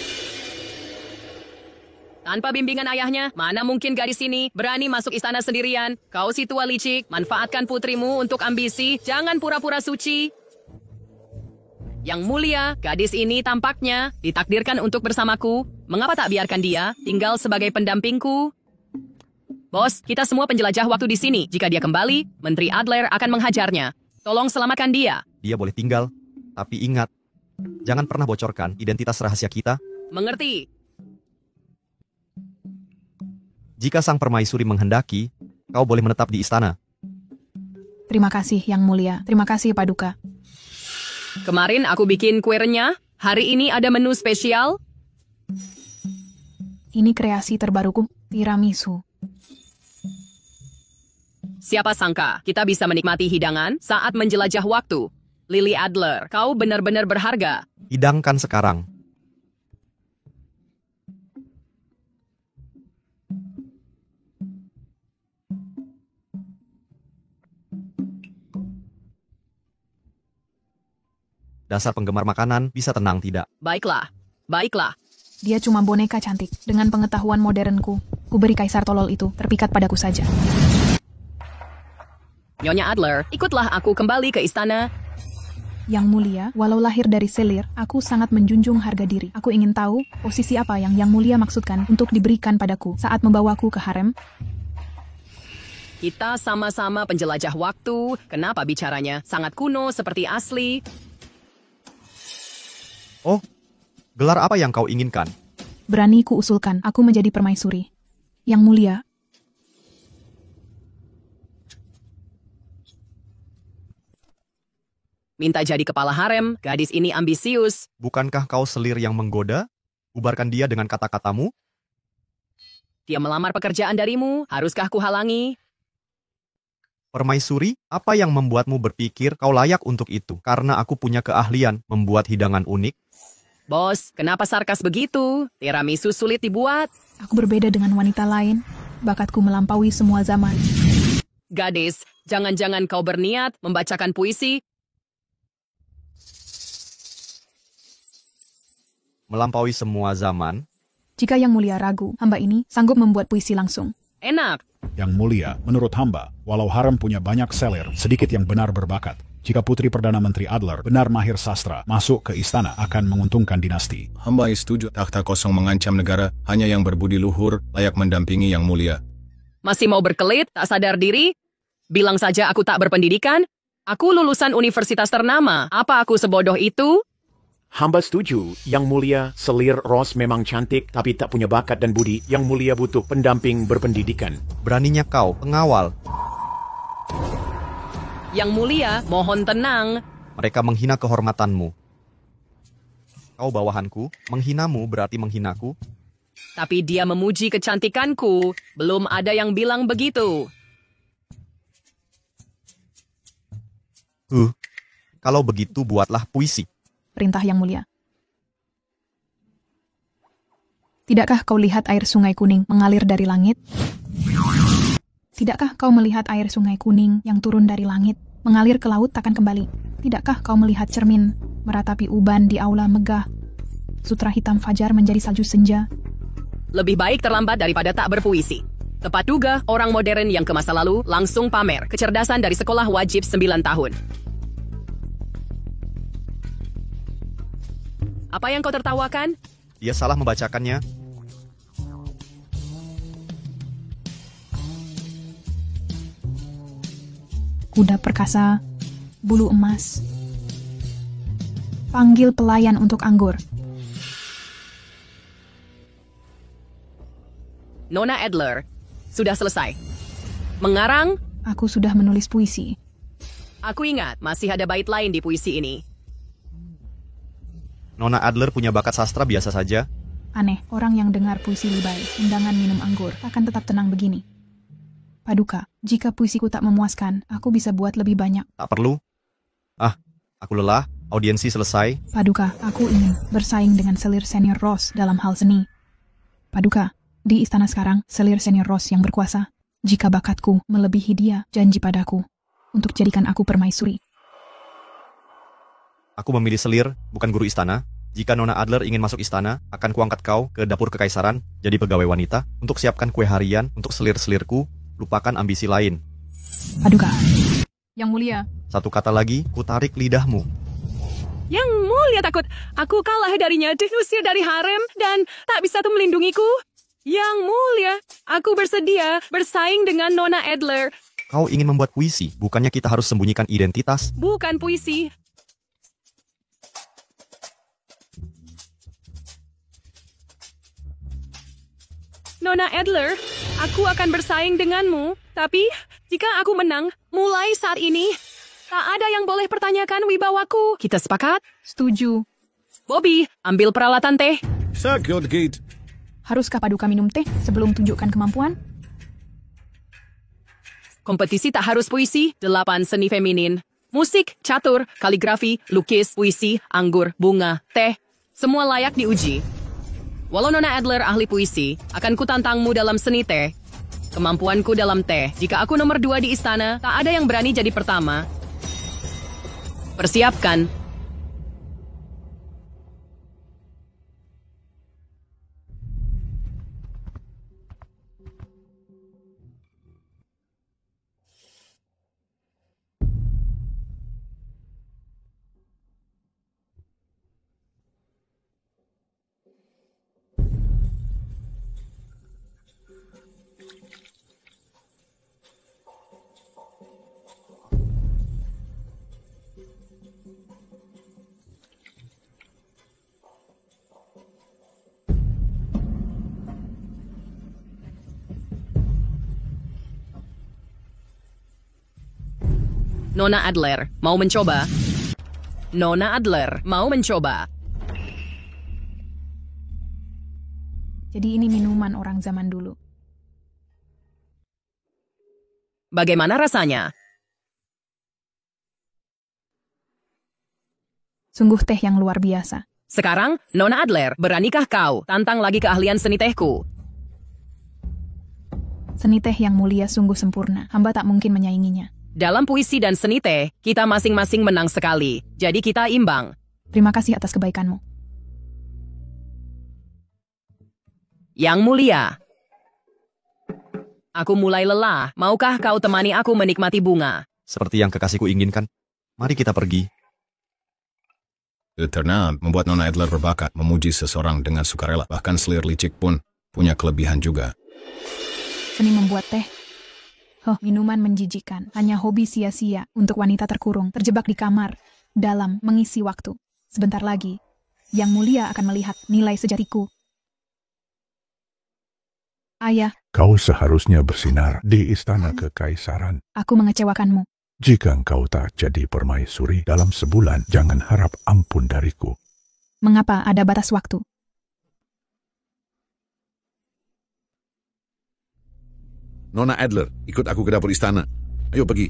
Tanpa bimbingan ayahnya, mana mungkin gadis ini berani masuk istana sendirian? Kau si tua licik, manfaatkan putrimu untuk ambisi, jangan pura-pura suci. Yang Mulia, gadis ini tampaknya ditakdirkan untuk bersamaku. Mengapa tak biarkan dia tinggal sebagai pendampingku? Bos, kita semua penjelajah waktu di sini. Jika dia kembali, Menteri Adler akan menghajarnya. Tolong selamatkan dia. Dia boleh tinggal, tapi ingat, jangan pernah bocorkan identitas rahasia kita. Mengerti? Jika sang permaisuri menghendaki, kau boleh menetap di istana. Terima kasih, Yang Mulia. Terima kasih, Paduka. Kemarin aku bikin kue renyah. Hari ini ada menu spesial. Ini kreasi terbaruku, tiramisu. Siapa sangka kita bisa menikmati hidangan saat menjelajah waktu. Lily Adler, kau benar-benar berharga. Hidangkan sekarang. Dasar penggemar makanan, bisa tenang tidak? Baiklah, baiklah. Dia cuma boneka cantik. Dengan pengetahuan modernku, ku beri kaisar tolol itu terpikat padaku saja. Nyonya Adler, ikutlah aku kembali ke istana. Yang Mulia, walau lahir dari selir, aku sangat menjunjung harga diri. Aku ingin tahu posisi apa yang Yang Mulia maksudkan untuk diberikan padaku saat membawaku ke harem. Kita sama-sama penjelajah waktu. Kenapa bicaranya sangat kuno seperti asli? Oh, gelar apa yang kau inginkan? Berani ku usulkan aku menjadi permaisuri. Yang Mulia. Minta jadi kepala harem, gadis ini ambisius. Bukankah kau selir yang menggoda? Ubarkan dia dengan kata-katamu. Dia melamar pekerjaan darimu, haruskah ku halangi? Permaisuri, apa yang membuatmu berpikir kau layak untuk itu? Karena aku punya keahlian membuat hidangan unik. Bos, kenapa sarkas begitu? Tiramisu sulit dibuat. Aku berbeda dengan wanita lain. Bakatku melampaui semua zaman. Gadis, jangan-jangan kau berniat membacakan puisi? Melampaui semua zaman? Jika Yang Mulia ragu, hamba ini sanggup membuat puisi langsung. Enak. Yang Mulia, menurut hamba, walau harem punya banyak selir, sedikit yang benar berbakat. Jika Putri Perdana Menteri Adler benar mahir sastra, masuk ke istana akan menguntungkan dinasti. Hamba setuju, takhta kosong mengancam negara, hanya yang berbudi luhur layak mendampingi Yang Mulia. Masih mau berkelit, tak sadar diri? Bilang saja aku tak berpendidikan? Aku lulusan universitas ternama, apa aku sebodoh itu? Hamba setuju, Yang Mulia, selir Ros memang cantik tapi tak punya bakat dan budi. Yang Mulia butuh pendamping berpendidikan. Beraninya kau, pengawal. Yang Mulia, mohon tenang. Mereka menghina kehormatanmu. Kau bawahanku, menghinamu berarti menghinaku. Tapi dia memuji kecantikanku. Belum ada yang bilang begitu. Kalau begitu buatlah puisi. Perintah Yang Mulia. Tidakkah kau lihat air sungai kuning mengalir dari langit? Tidakkah kau melihat air sungai kuning yang turun dari langit, mengalir ke laut takkan kembali? Tidakkah kau melihat cermin, meratapi uban di aula megah, sutra hitam fajar menjadi salju senja? Lebih baik terlambat daripada tak berpuisi. Tepat duga, orang modern yang ke masa lalu langsung pamer kecerdasan dari sekolah wajib 9 tahun. Apa yang kau tertawakan? Dia salah membacakannya. Kuda perkasa, bulu emas. Panggil pelayan untuk anggur. Nona Adler, sudah selesai. Mengarang? Aku sudah menulis puisi. Aku ingat, masih ada bait lain di puisi ini. Nona Adler punya bakat sastra biasa saja. Aneh, orang yang dengar puisi lebay, undangan minum anggur, akan tetap tenang begini. Paduka, jika puisiku tak memuaskan, aku bisa buat lebih banyak. Tak perlu. Aku lelah, audiensi selesai. Paduka, aku ingin bersaing dengan selir senior Ross dalam hal seni. Paduka, di istana sekarang, selir senior Ross yang berkuasa. Jika bakatku melebihi dia, janji padaku untuk jadikan aku permaisuri. Aku memilih selir, bukan guru istana. Jika Nona Adler ingin masuk istana, akan kuangkat kau ke dapur kekaisaran, jadi pegawai wanita, untuk siapkan kue harian untuk selir-selirku, lupakan ambisi lain. Paduka. Yang mulia. Satu kata lagi, ku tarik lidahmu. Yang mulia takut aku kalah darinya, diusir dari harem, dan tak bisa tuh melindungiku. Yang mulia, aku bersedia bersaing dengan Nona Adler. Kau ingin membuat puisi, bukannya kita harus sembunyikan identitas? Bukan puisi. Nona Adler, aku akan bersaing denganmu. Tapi, jika aku menang, mulai saat ini, tak ada yang boleh pertanyakan wibawaku. Kita sepakat? Setuju. Bobby, ambil peralatan teh. Sakit, Kate. Haruskah Paduka minum teh sebelum tunjukkan kemampuan? Kompetisi tak harus puisi, 8 seni feminin. Musik, catur, kaligrafi, lukis, puisi, anggur, bunga, teh. Semua layak diuji. Walau Nona Adler ahli puisi, akan kutantangmu dalam seni teh. Kemampuanku dalam teh, jika aku nomor 2 di istana, tak ada yang berani jadi pertama. Persiapkan. Nona Adler, mau mencoba? Nona Adler, mau mencoba? Jadi ini minuman orang zaman dulu. Bagaimana rasanya? Sungguh teh yang luar biasa. Sekarang, Nona Adler, beranikah kau tantang lagi keahlian seni tehku? Seni teh yang mulia sungguh sempurna. Hamba tak mungkin menyainginya. Dalam puisi dan seni teh, kita masing-masing menang sekali. Jadi kita imbang. Terima kasih atas kebaikanmu. Yang mulia. Aku mulai lelah. Maukah kau temani aku menikmati bunga? Seperti yang kekasihku inginkan. Mari kita pergi. Ternyata membuat Nona Adler berbakat memuji seseorang dengan sukarela. Bahkan selir licik pun punya kelebihan juga. Seni membuat teh. Minuman menjijikan. Hanya hobi sia-sia untuk wanita terkurung, terjebak di kamar, dalam mengisi waktu. Sebentar lagi, Yang Mulia akan melihat nilai sejatiku. Ayah. Kau seharusnya bersinar di istana kekaisaran. Aku mengecewakanmu. Jika engkau tak jadi permaisuri dalam sebulan, jangan harap ampun dariku. Mengapa ada batas waktu? Nona Adler, ikut aku ke dapur istana. Ayo pergi.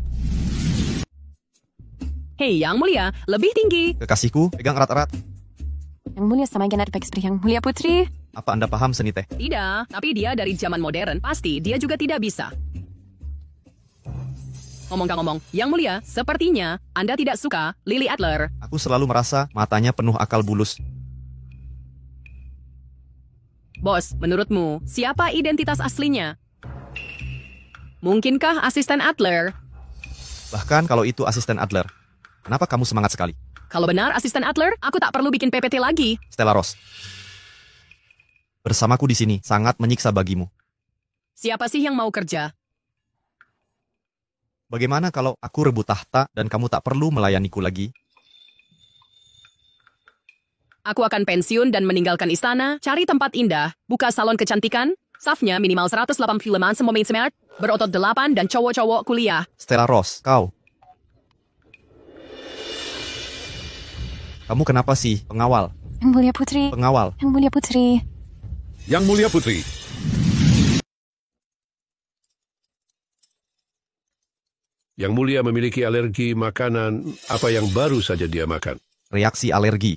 Hei, Yang Mulia, lebih tinggi. Kekasihku, pegang erat-erat. Yang Mulia sama Genat Pek seperti Yang Mulia Putri. Apa Anda paham seni teh? Tidak, tapi dia dari zaman modern. Pasti dia juga tidak bisa. Ngomong-ngomong, Yang Mulia, sepertinya Anda tidak suka Lily Adler. Aku selalu merasa matanya penuh akal bulus. Bos, menurutmu, siapa identitas aslinya? Mungkinkah asisten Adler? Bahkan kalau itu asisten Adler, kenapa kamu semangat sekali? Kalau benar asisten Adler, aku tak perlu bikin PPT lagi. Stella Ross, bersamaku di sini sangat menyiksa bagimu. Siapa sih yang mau kerja? Bagaimana kalau aku rebut tahta dan kamu tak perlu melayaniku lagi? Aku akan pensiun dan meninggalkan istana, cari tempat indah, buka salon kecantikan, safnya minimal 185 cm, berotot 8 dan cowok-cowok kuliah. Stella Ross, kau. Kamu kenapa sih, pengawal? Yang Mulia Putri. Pengawal. Yang Mulia Putri. Yang Mulia Putri. Yang Mulia memiliki alergi makanan apa yang baru saja dia makan. Reaksi alergi.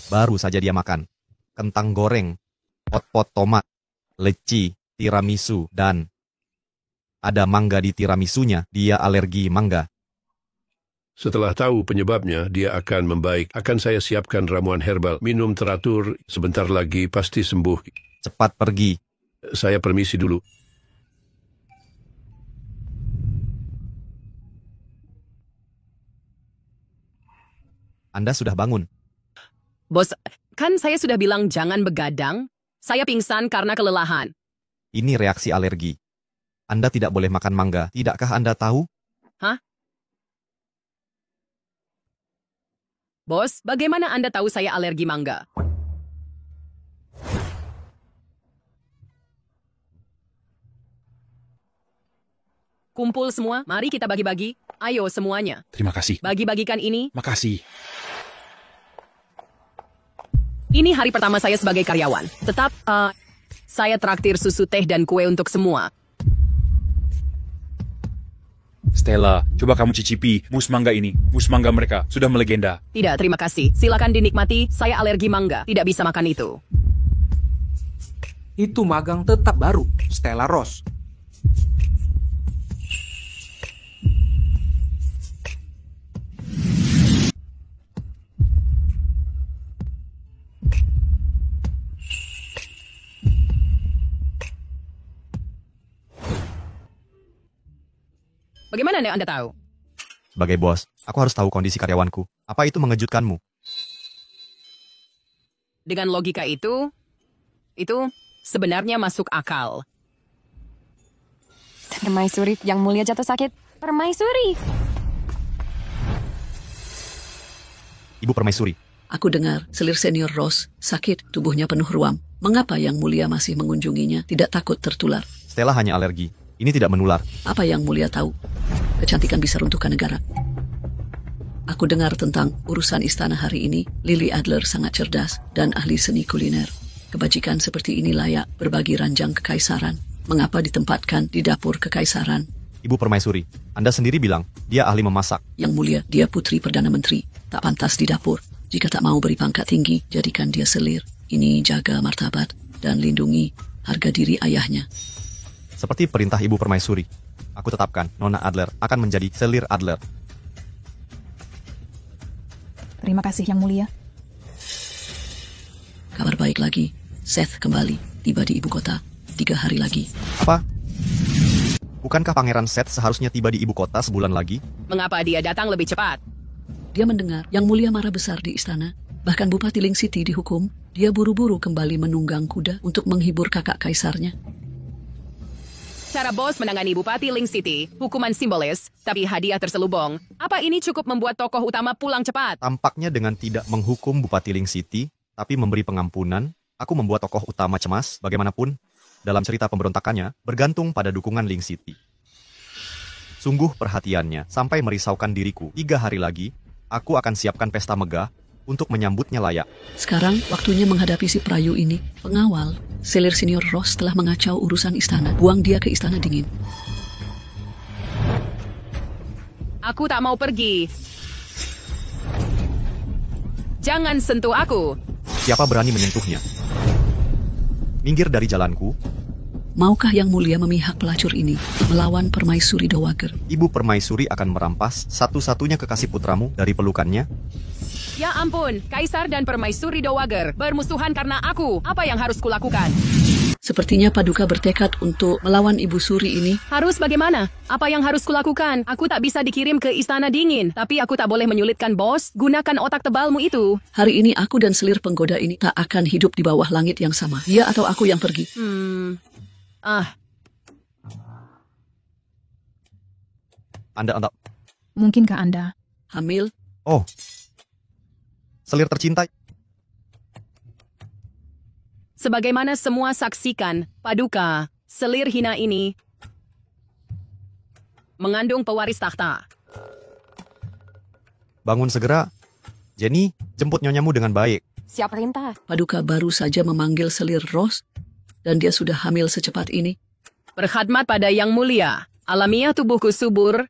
Baru saja dia makan. Kentang goreng, pot-pot tomat, leci, tiramisu, dan ada mangga di tiramisunya. Dia alergi mangga. Setelah tahu penyebabnya, dia akan membaik. Akan saya siapkan ramuan herbal. Minum teratur, sebentar lagi pasti sembuh. Cepat pergi. Saya permisi dulu. Anda sudah bangun. Bos, kan saya sudah bilang jangan begadang. Saya pingsan karena kelelahan. Ini reaksi alergi. Anda tidak boleh makan mangga. Tidakkah Anda tahu? Hah? Bos, bagaimana Anda tahu saya alergi mangga? Kumpul semua, mari kita bagi-bagi. Ayo semuanya. Terima kasih. Bagi-bagikan ini. Makasih. Ini hari pertama saya sebagai karyawan. Tetap, saya traktir susu teh dan kue untuk semua. Stella, coba kamu cicipi mus mangga ini. Mus mangga mereka sudah melegenda. Tidak, terima kasih. Silakan dinikmati. Saya alergi mangga. Tidak bisa makan itu. Itu magang tetap baru, Stella Ross. Bagaimana Anda tahu? Sebagai bos, aku harus tahu kondisi karyawanku. Apa itu mengejutkanmu? Dengan logika itu sebenarnya masuk akal. Permaisuri yang mulia jatuh sakit. Permaisuri. Ibu Permaisuri. Aku dengar selir senior Ross sakit, tubuhnya penuh ruam. Mengapa yang mulia masih mengunjunginya? Tidak takut tertular? Stella hanya alergi. Ini tidak menular. Apa yang mulia tahu? Kecantikan bisa runtuhkan negara. Aku dengar tentang urusan istana hari ini. Lily Adler sangat cerdas dan ahli seni kuliner. Kebajikan seperti ini layak berbagi ranjang kekaisaran. Mengapa ditempatkan di dapur kekaisaran? Ibu Permaisuri, Anda sendiri bilang dia ahli memasak. Yang mulia, dia putri Perdana Menteri. Tak pantas di dapur. Jika tak mau beri pangkat tinggi, jadikan dia selir. Ini jaga martabat dan lindungi harga diri ayahnya. Seperti perintah Ibu Permaisuri, aku tetapkan Nona Adler akan menjadi selir Adler. Terima kasih Yang Mulia. Kabar baik lagi. Seth kembali, tiba di ibu kota. 3 hari lagi. Apa? Bukankah Pangeran Seth seharusnya tiba di ibu kota sebulan lagi? Mengapa dia datang lebih cepat? Dia mendengar Yang Mulia marah besar di istana. Bahkan Bupati Ling City dihukum. Dia buru-buru kembali menunggang kuda untuk menghibur kakak kaisarnya. Cara bos menangani Bupati Ling City, hukuman simbolis, tapi hadiah terselubung. Apa ini cukup membuat tokoh utama pulang cepat? Tampaknya dengan tidak menghukum Bupati Ling City, tapi memberi pengampunan, aku membuat tokoh utama cemas, bagaimanapun, dalam cerita pemberontakannya, bergantung pada dukungan Ling City. Sungguh perhatiannya, sampai merisaukan diriku. 3 hari lagi, aku akan siapkan pesta megah, untuk menyambutnya layak. Sekarang waktunya menghadapi si perayu ini. Pengawal, selir senior Ross telah mengacau urusan istana. Buang dia ke istana dingin. Aku tak mau pergi. Jangan sentuh aku. Siapa berani menyentuhnya? Minggir dari jalanku. Maukah Yang Mulia memihak pelacur ini melawan Permaisuri Dowager? Ibu Permaisuri akan merampas satu-satunya kekasih putramu dari pelukannya. Ya ampun, Kaisar dan Permaisuri Dowager bermusuhan karena aku. Apa yang harus kulakukan? Sepertinya Paduka bertekad untuk melawan Ibu Suri ini. Harus bagaimana? Apa yang harus kulakukan? Aku tak bisa dikirim ke Istana Dingin, tapi aku tak boleh menyulitkan bos. Gunakan otak tebalmu itu. Hari ini aku dan selir penggoda ini tak akan hidup di bawah langit yang sama. Dia atau aku yang pergi. Anda. Mungkinkah Anda hamil? Oh, selir tercinta. Sebagaimana semua saksikan, Paduka, selir hina ini mengandung pewaris takhta. Bangun segera. Jenny, jemput nyonyamu dengan baik. Siap perintah. Paduka baru saja memanggil selir Ross dan dia sudah hamil secepat ini. Berkhidmat pada Yang Mulia, alamiah tubuhku subur.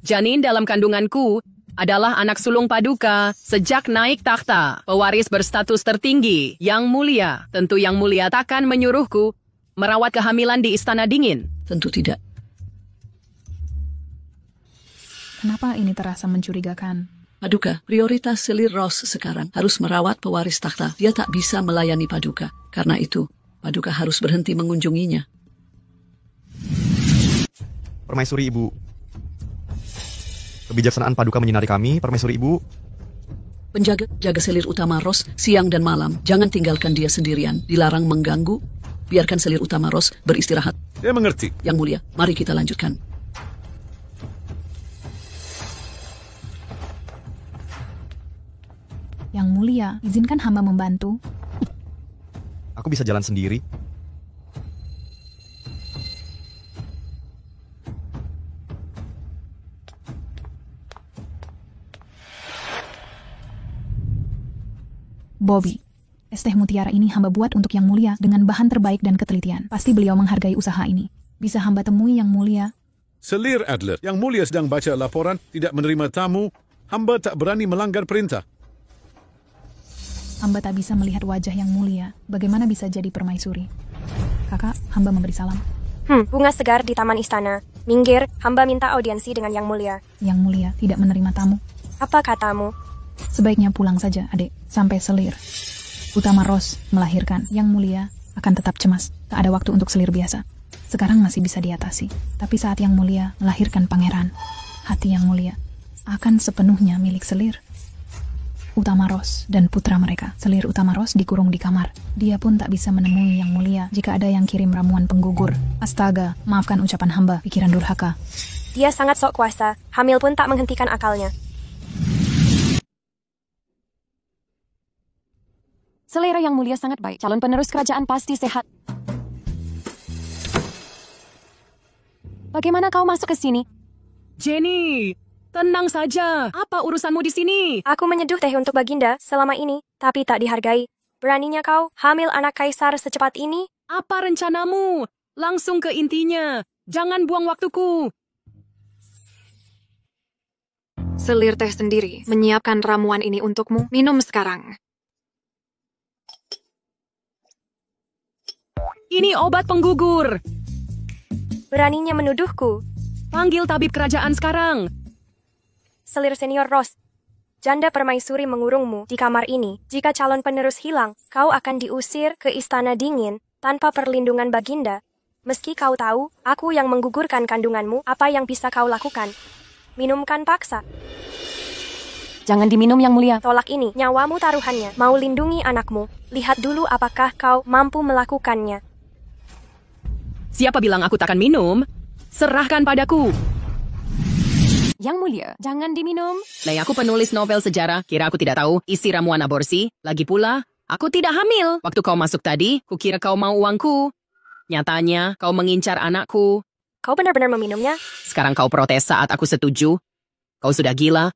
Janin dalam kandunganku adalah anak sulung Paduka sejak naik takhta. Pewaris berstatus tertinggi, Yang Mulia. Tentu Yang Mulia takkan menyuruhku merawat kehamilan di Istana Dingin. Tentu tidak. Kenapa ini terasa mencurigakan? Paduka, prioritas selir Ross sekarang harus merawat pewaris takhta. Dia tak bisa melayani Paduka. Karena itu, Paduka harus berhenti mengunjunginya. Permaisuri Ibu. Kebijaksanaan Paduka menyinari kami, Permaisuri Ibu. Jaga selir utama Ross siang dan malam. Jangan tinggalkan dia sendirian. Dilarang mengganggu. Biarkan selir utama Ross beristirahat. Dia mengerti. Yang Mulia, mari kita lanjutkan. Yang Mulia, izinkan hamba membantu. Aku bisa jalan sendiri. Bobby, es teh mutiara ini hamba buat untuk Yang Mulia dengan bahan terbaik dan ketelitian. Pasti beliau menghargai usaha ini. Bisa hamba temui Yang Mulia? Selir Adler, Yang Mulia sedang baca laporan, tidak menerima tamu. Hamba tak berani melanggar perintah. Hamba tak bisa melihat wajah Yang Mulia. Bagaimana bisa jadi permaisuri? Kakak, hamba memberi salam. Bunga segar di taman istana. Minggir, hamba minta audiensi dengan Yang Mulia. Yang Mulia tidak menerima tamu. Apa katamu? Sebaiknya pulang saja, adik. Sampai selir utama Ross melahirkan. Yang Mulia akan tetap cemas. Tak ada waktu untuk selir biasa. Sekarang masih bisa diatasi. Tapi saat Yang Mulia melahirkan pangeran, hati Yang Mulia akan sepenuhnya milik selir utama Ross dan putra mereka. Selir utama Ross dikurung di kamar. Dia pun tak bisa menemui Yang Mulia jika ada yang kirim ramuan penggugur. Astaga, maafkan ucapan hamba, pikiran durhaka. Dia sangat sok kuasa. Hamil pun tak menghentikan akalnya. Selera Yang Mulia sangat baik. Calon penerus kerajaan pasti sehat. Bagaimana kau masuk ke sini? Jenny, tenang saja. Apa urusanmu di sini? Aku menyeduh teh untuk Baginda selama ini, tapi tak dihargai. Beraninya kau hamil anak kaisar secepat ini? Apa rencanamu? Langsung ke intinya. Jangan buang waktuku. Selir teh sendiri menyiapkan ramuan ini untukmu. Minum sekarang. Ini obat penggugur. Beraninya menuduhku. Panggil tabib kerajaan sekarang. Selir senior Ross, janda permaisuri mengurungmu di kamar ini. Jika calon penerus hilang, kau akan diusir ke Istana Dingin tanpa perlindungan Baginda. Meski kau tahu, aku yang menggugurkan kandunganmu, apa yang bisa kau lakukan? Minumkan paksa. Jangan diminum Yang Mulia. Tolak ini, nyawamu taruhannya. Mau lindungi anakmu. Lihat dulu apakah kau mampu melakukannya. Siapa bilang aku takkan minum? Serahkan padaku. Yang Mulia, jangan diminum. Aku penulis novel sejarah, kira aku tidak tahu isi ramuan aborsi. Lagi pula, aku tidak hamil. Waktu kau masuk tadi, kukira kau mau uangku. Nyatanya, kau mengincar anakku. Kau benar-benar meminumnya? Sekarang kau protes saat aku setuju. Kau sudah gila.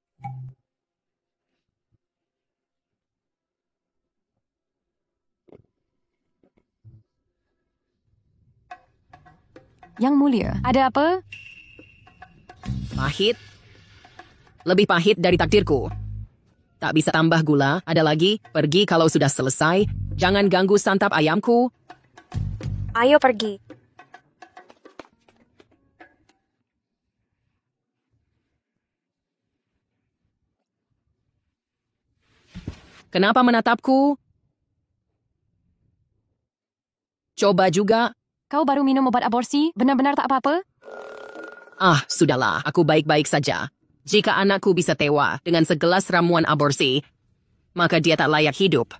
Yang Mulia, ada apa? Pahit. Lebih pahit dari takdirku. Tak bisa tambah gula, ada lagi. Pergi kalau sudah selesai. Jangan ganggu santap ayamku. Ayo pergi. Kenapa menatapku? Coba juga. Kau baru minum obat aborsi? Benar-benar tak apa-apa? Sudahlah. Aku baik-baik saja. Jika anakku bisa tewa dengan segelas ramuan aborsi, maka dia tak layak hidup.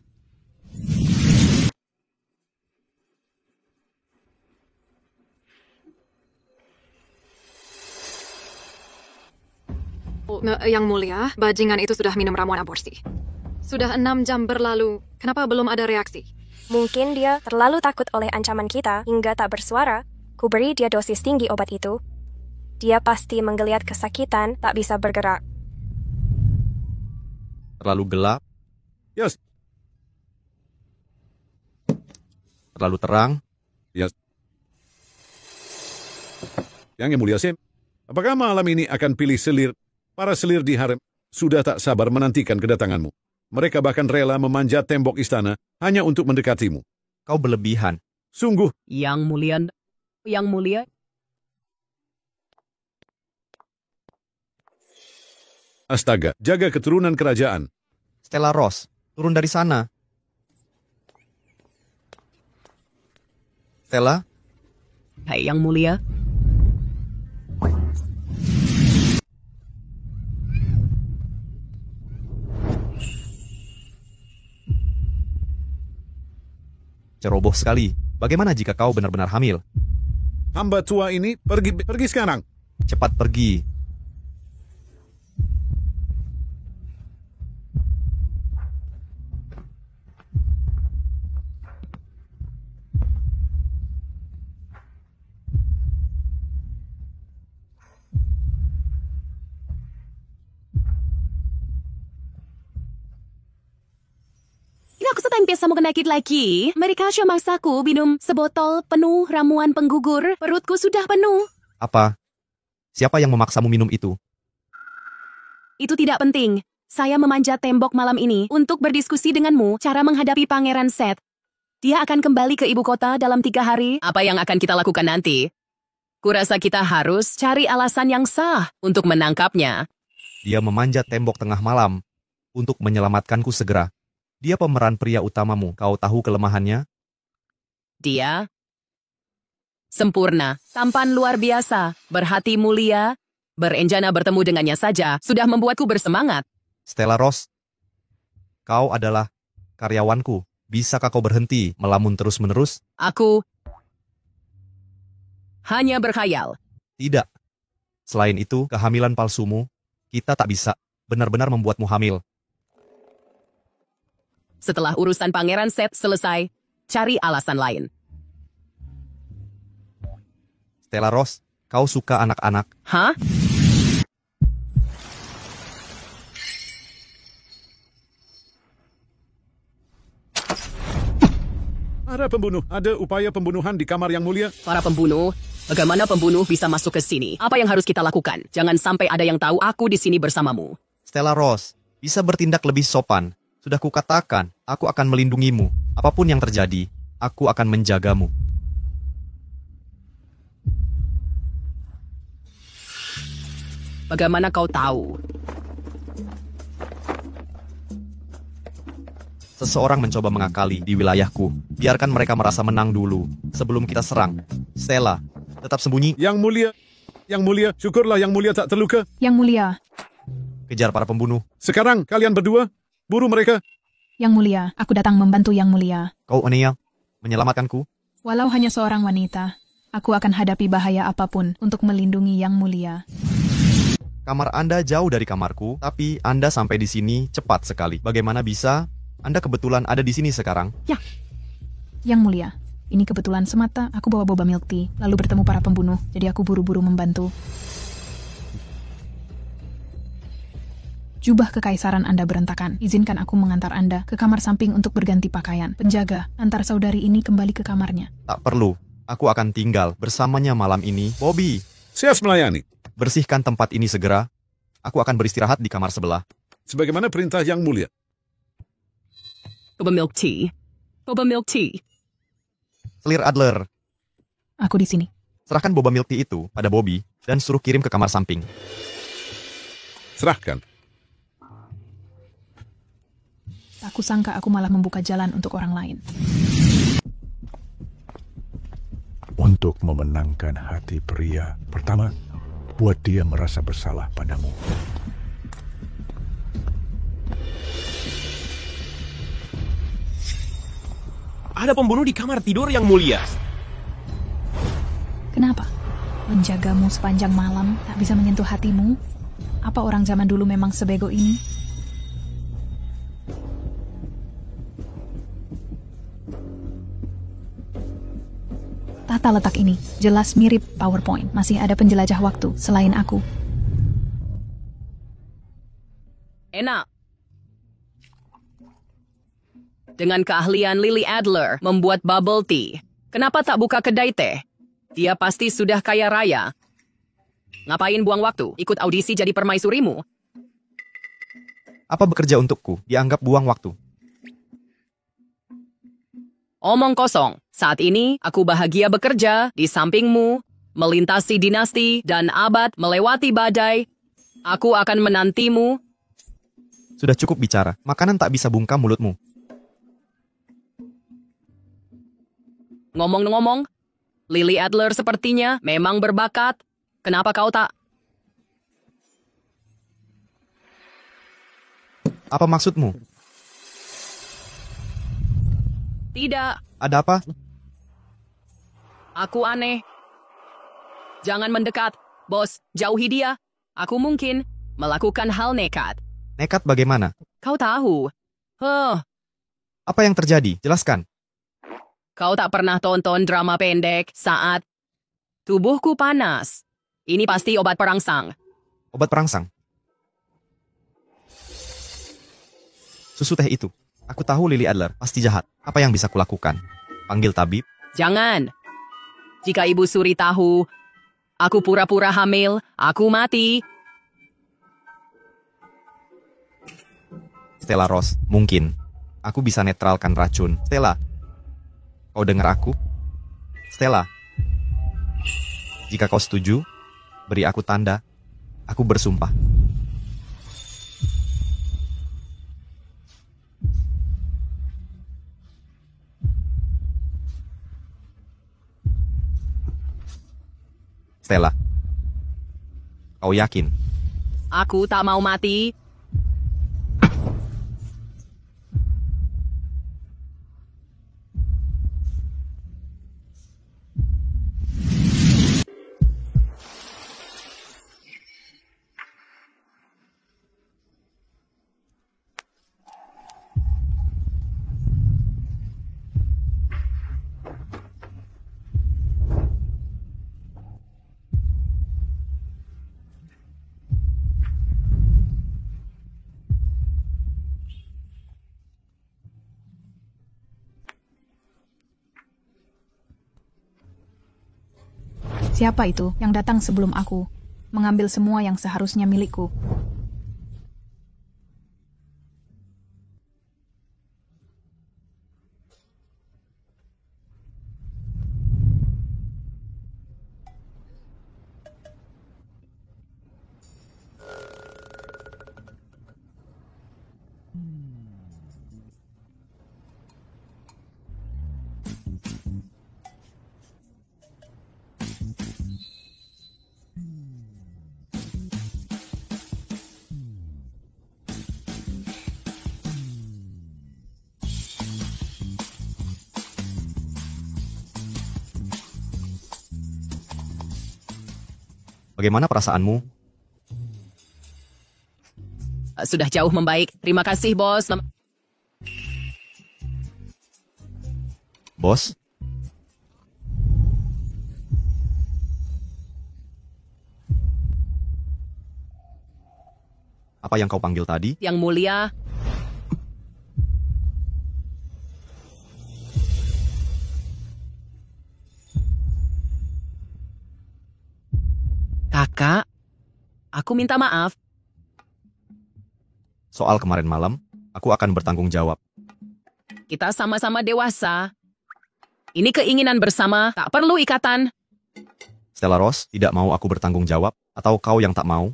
Yang mulia, bajingan itu sudah minum ramuan aborsi. Sudah 6 jam berlalu, kenapa belum ada reaksi? Mungkin dia terlalu takut oleh ancaman kita hingga tak bersuara. Ku beri dia dosis tinggi obat itu. Dia pasti menggeliat kesakitan, tak bisa bergerak. Terlalu gelap? Yes. Terlalu terang? Yes. Yang Mulia Sim, apakah malam ini akan pilih selir? Para selir di harem sudah tak sabar menantikan kedatanganmu. Mereka bahkan rela memanjat tembok istana hanya untuk mendekatimu. Kau berlebihan. Sungguh. Yang mulia. Astaga, jaga keturunan kerajaan. Stella Ross, turun dari sana. Stella? Hai, Yang Mulia. Ceroboh sekali. Bagaimana jika kau benar-benar hamil? Hamba tua ini pergi sekarang. Cepat pergi. Aku sedang biasa mengenakit lagi. Mereka sudah maksaku minum sebotol penuh ramuan penggugur. Perutku sudah penuh. Apa? Siapa yang memaksamu minum itu? Itu tidak penting. Saya memanjat tembok malam ini untuk berdiskusi denganmu cara menghadapi Pangeran Seth. Dia akan kembali ke ibu kota dalam 3 hari. Apa yang akan kita lakukan nanti? Kurasa kita harus cari alasan yang sah untuk menangkapnya. Dia memanjat tembok tengah malam untuk menyelamatkanku segera. Dia pemeran pria utamamu. Kau tahu kelemahannya? Dia sempurna, tampan luar biasa, berhati mulia, berencana bertemu dengannya saja sudah membuatku bersemangat. Stella Ross, kau adalah karyawanku. Bisakah kau berhenti melamun terus-menerus? Aku hanya berkhayal. Tidak. Selain itu, kehamilan palsumu, kita tak bisa benar-benar membuatmu hamil. Setelah urusan Pangeran Seth selesai, cari alasan lain. Stella Ross, kau suka anak-anak? Hah? Para pembunuh, ada upaya pembunuhan di kamar Yang Mulia. Para pembunuh? Bagaimana pembunuh bisa masuk ke sini? Apa yang harus kita lakukan? Jangan sampai ada yang tahu aku di sini bersamamu. Stella Ross, bisa bertindak lebih sopan. Sudah kukatakan, aku akan melindungimu. Apapun yang terjadi, aku akan menjagamu. Bagaimana kau tahu? Seseorang mencoba mengakali di wilayahku. Biarkan mereka merasa menang dulu, sebelum kita serang. Stella, tetap sembunyi. Yang Mulia, syukurlah Yang Mulia tak terluka. Yang Mulia. Kejar para pembunuh. Sekarang, kalian berdua, buru mereka. Yang Mulia, aku datang membantu Yang Mulia. Kau Oneya, menyelamatkanku. Walau hanya seorang wanita, aku akan hadapi bahaya apapun untuk melindungi Yang Mulia. Kamar Anda jauh dari kamarku, tapi Anda sampai di sini cepat sekali. Bagaimana bisa? Anda kebetulan ada di sini sekarang. Ya. Yang Mulia, ini kebetulan semata aku bawa boba milk tea, lalu bertemu para pembunuh, jadi aku buru-buru membantu. Jubah kekaisaran Anda berantakan. Izinkan aku mengantar Anda ke kamar samping untuk berganti pakaian. Penjaga, antar saudari ini kembali ke kamarnya. Tak perlu. Aku akan tinggal bersamanya malam ini. Bobby. Siap melayani. Bersihkan tempat ini segera. Aku akan beristirahat di kamar sebelah. Sebagaimana perintah Yang Mulia. Boba milk tea. Boba milk tea. Selir Adler. Aku di sini. Serahkan boba milk tea itu pada Bobby dan suruh kirim ke kamar samping. Serahkan. Tak kusangka aku malah membuka jalan untuk orang lain. untuk memenangkan hati pria. Pertama, buat dia merasa bersalah padamu. Ada pembunuh di kamar tidur Yang Mulia. Kenapa? Menjagamu sepanjang malam tak bisa menyentuh hatimu? Apa orang zaman dulu memang sebego ini? Tata letak ini jelas mirip PowerPoint. Masih ada penjelajah waktu selain aku. Enak. Dengan keahlian Lily Adler membuat bubble tea, kenapa tak buka kedai teh? Dia pasti sudah kaya raya. Ngapain buang waktu? Ikut audisi jadi permaisurimu? Apa bekerja untukku dianggap buang waktu? Omong kosong. Saat ini, aku bahagia bekerja di sampingmu, melintasi dinasti dan abad melewati badai. Aku akan menantimu. Sudah cukup bicara. Makanan tak bisa bungkam mulutmu. Ngomong-ngomong, Lily Adler sepertinya memang berbakat. Kenapa kau tak? Apa maksudmu? Tidak. Ada apa? Aku aneh. Jangan mendekat. Bos, jauhi dia. Aku mungkin melakukan hal nekat. Nekat bagaimana? Kau tahu. Apa yang terjadi? Jelaskan. Kau tak pernah tonton drama pendek saat tubuhku panas. Ini pasti obat perangsang. Obat perangsang? Susu teh itu. Aku tahu Lily Adler pasti jahat. Apa yang bisa kulakukan? Panggil tabib? Jangan. Jika Ibu Suri tahu, aku pura-pura hamil, aku mati. Stella Ross, mungkin. Aku bisa netralkan racun. Stella, kau dengar aku? Stella, jika kau setuju, beri aku tanda. Aku bersumpah. Stella, kau yakin? Aku tak mau mati. Siapa itu yang datang sebelum aku, mengambil semua yang seharusnya milikku? Bagaimana perasaanmu? Sudah jauh membaik. Terima kasih, Bos. Bos? Apa yang kau panggil tadi? Yang Mulia. Kakak, aku minta maaf. Soal kemarin malam, aku akan bertanggung jawab. Kita sama-sama dewasa. Ini keinginan bersama, tak perlu ikatan. Stella Ross tidak mau aku bertanggung jawab, atau kau yang tak mau?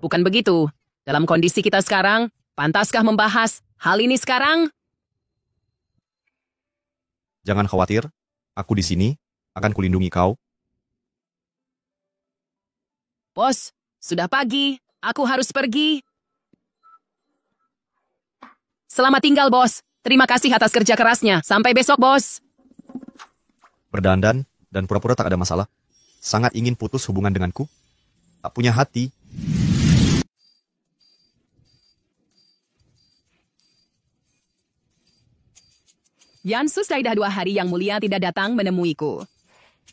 Bukan begitu. Dalam kondisi kita sekarang, pantaskah membahas hal ini sekarang? Jangan khawatir, Aku di sini akan kulindungi kau. Bos, sudah pagi. Aku harus pergi. Selamat tinggal, bos. Terima kasih atas kerja kerasnya. Sampai besok, bos. Berdandan dan pura-pura tak ada masalah. Sangat ingin putus hubungan denganku. Tak punya hati. Yansu sudah 2 hari yang mulia tidak datang menemuiku.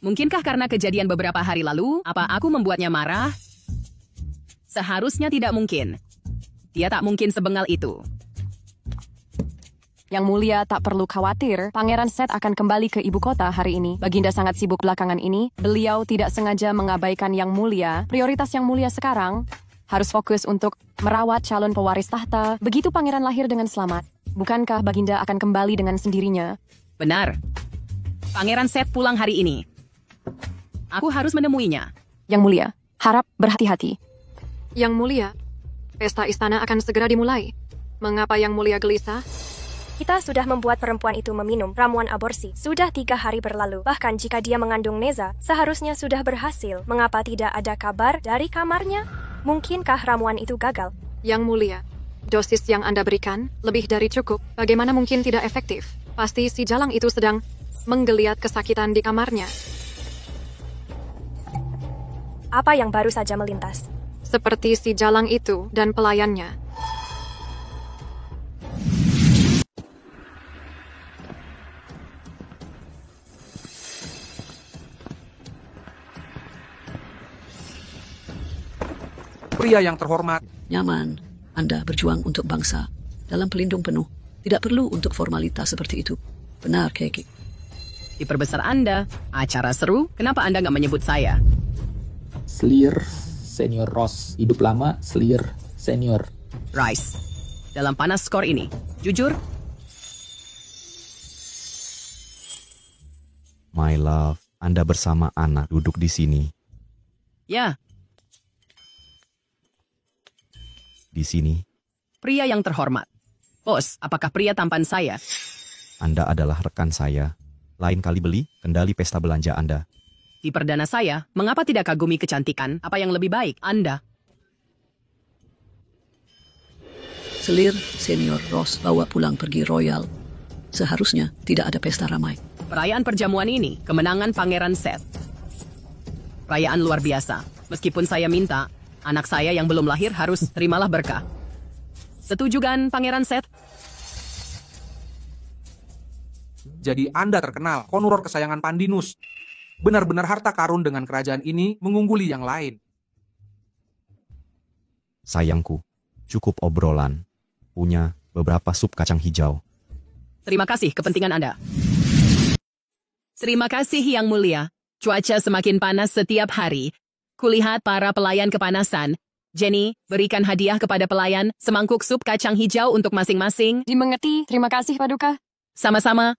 Mungkinkah karena kejadian beberapa hari lalu, apa aku membuatnya marah? Seharusnya tidak mungkin. Dia tak mungkin sebengal itu. Yang mulia tak perlu khawatir, Pangeran Seth akan kembali ke ibu kota hari ini. Baginda sangat sibuk belakangan ini. Beliau tidak sengaja mengabaikan yang mulia. Prioritas yang mulia sekarang harus fokus untuk merawat calon pewaris tahta. Begitu pangeran lahir dengan selamat, bukankah Baginda akan kembali dengan sendirinya? Benar. Pangeran Seth pulang hari ini. Aku harus menemuinya. Yang mulia, harap berhati-hati. Yang mulia, pesta istana akan segera dimulai. Mengapa yang mulia gelisah? Kita sudah membuat perempuan itu meminum ramuan aborsi. Sudah 3 hari berlalu. Bahkan jika dia mengandung Neza, seharusnya sudah berhasil. Mengapa tidak ada kabar dari kamarnya? Mungkinkah ramuan itu gagal? Yang mulia, dosis yang Anda berikan lebih dari cukup. Bagaimana mungkin tidak efektif? Pasti si jalang itu sedang menggeliat kesakitan di kamarnya. Apa yang baru saja melintas? Seperti si jalang itu dan pelayannya. Pria yang terhormat. Nyaman, Anda berjuang untuk bangsa. Dalam pelindung penuh. Tidak perlu untuk formalitas seperti itu. Benar, Keki. Diperbesar Anda. Acara seru, kenapa Anda nggak menyebut saya? Sleer Senior Ross. Hidup lama, Sleer Senior. Rice. Dalam panas skor ini. Jujur? My love, Anda bersama anak duduk di sini. Ya. Di sini. Pria yang terhormat. Bos, apakah pria tampan saya? Anda adalah rekan saya. Lain kali beli kendali pesta belanja Anda. Di perdana saya, mengapa tidak kagumi kecantikan? Apa yang lebih baik, Anda? Sleer Senior Ross bawa pulang pergi royal. Seharusnya tidak ada pesta ramai. Perayaan perjamuan ini, kemenangan Pangeran Seth. Perayaan luar biasa. Meskipun saya minta, anak saya yang belum lahir harus terimalah berkah. Setuju kan, Pangeran Seth? Jadi Anda terkenal, konuror kesayangan Pandinus. Benar-benar harta karun dengan kerajaan ini mengungguli yang lain. Sayangku, cukup obrolan. Punya beberapa sup kacang hijau. Terima kasih kepentingan Anda. Terima kasih Yang Mulia. Cuaca semakin panas setiap hari. Kulihat para pelayan kepanasan. Jenny, berikan hadiah kepada pelayan semangkuk sup kacang hijau untuk masing-masing. Dimengerti, terima kasih Paduka. Sama-sama.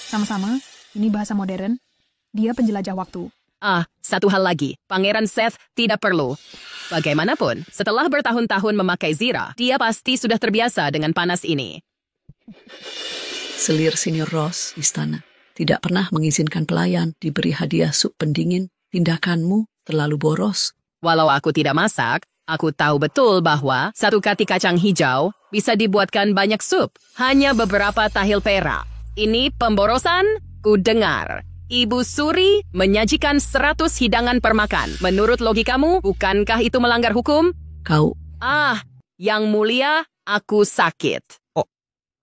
Sama-sama, ini bahasa modern. Dia penjelajah waktu. Satu hal lagi. Pangeran Seth tidak perlu. Bagaimanapun, setelah bertahun-tahun memakai zira, dia pasti sudah terbiasa dengan panas ini. Sleer Senior Ross, istana. Tidak pernah mengizinkan pelayan diberi hadiah sup pendingin. Tindakanmu terlalu boros. Walau aku tidak masak, aku tahu betul bahwa satu kati kacang hijau bisa dibuatkan banyak sup. Hanya beberapa tahil perak. Ini pemborosan? Ku dengar. Ibu Suri menyajikan 100 hidangan per makan. Menurut logikamu, bukankah itu melanggar hukum? Kau. Yang Mulia, aku sakit. Oh,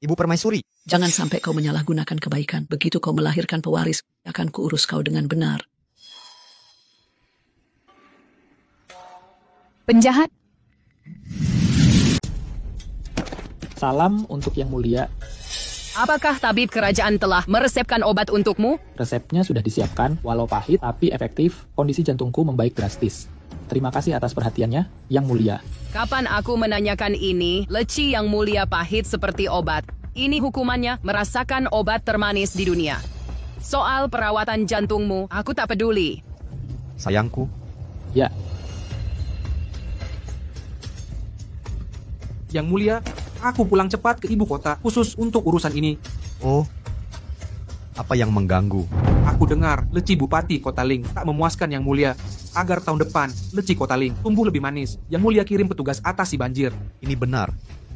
Ibu Permaisuri. Jangan sampai kau menyalahgunakan kebaikan. Begitu kau melahirkan pewaris, akan kuurus kau dengan benar. Penjahat. Salam untuk Yang Mulia. Apakah tabib kerajaan telah meresepkan obat untukmu? Resepnya sudah disiapkan, walau pahit tapi efektif. Kondisi jantungku membaik drastis. Terima kasih atas perhatiannya, Yang Mulia. Kapan aku menanyakan ini, leci Yang Mulia pahit seperti obat. Ini hukumannya merasakan obat termanis di dunia. Soal perawatan jantungmu, aku tak peduli. Sayangku. Ya. Yang Mulia, aku pulang cepat ke ibu kota khusus untuk urusan ini. Oh, Apa yang mengganggu? Aku dengar leci Bupati Kota Ling tak memuaskan Yang Mulia. Agar tahun depan, leci Kota Ling tumbuh lebih manis. Yang Mulia kirim petugas atasi banjir. Ini benar.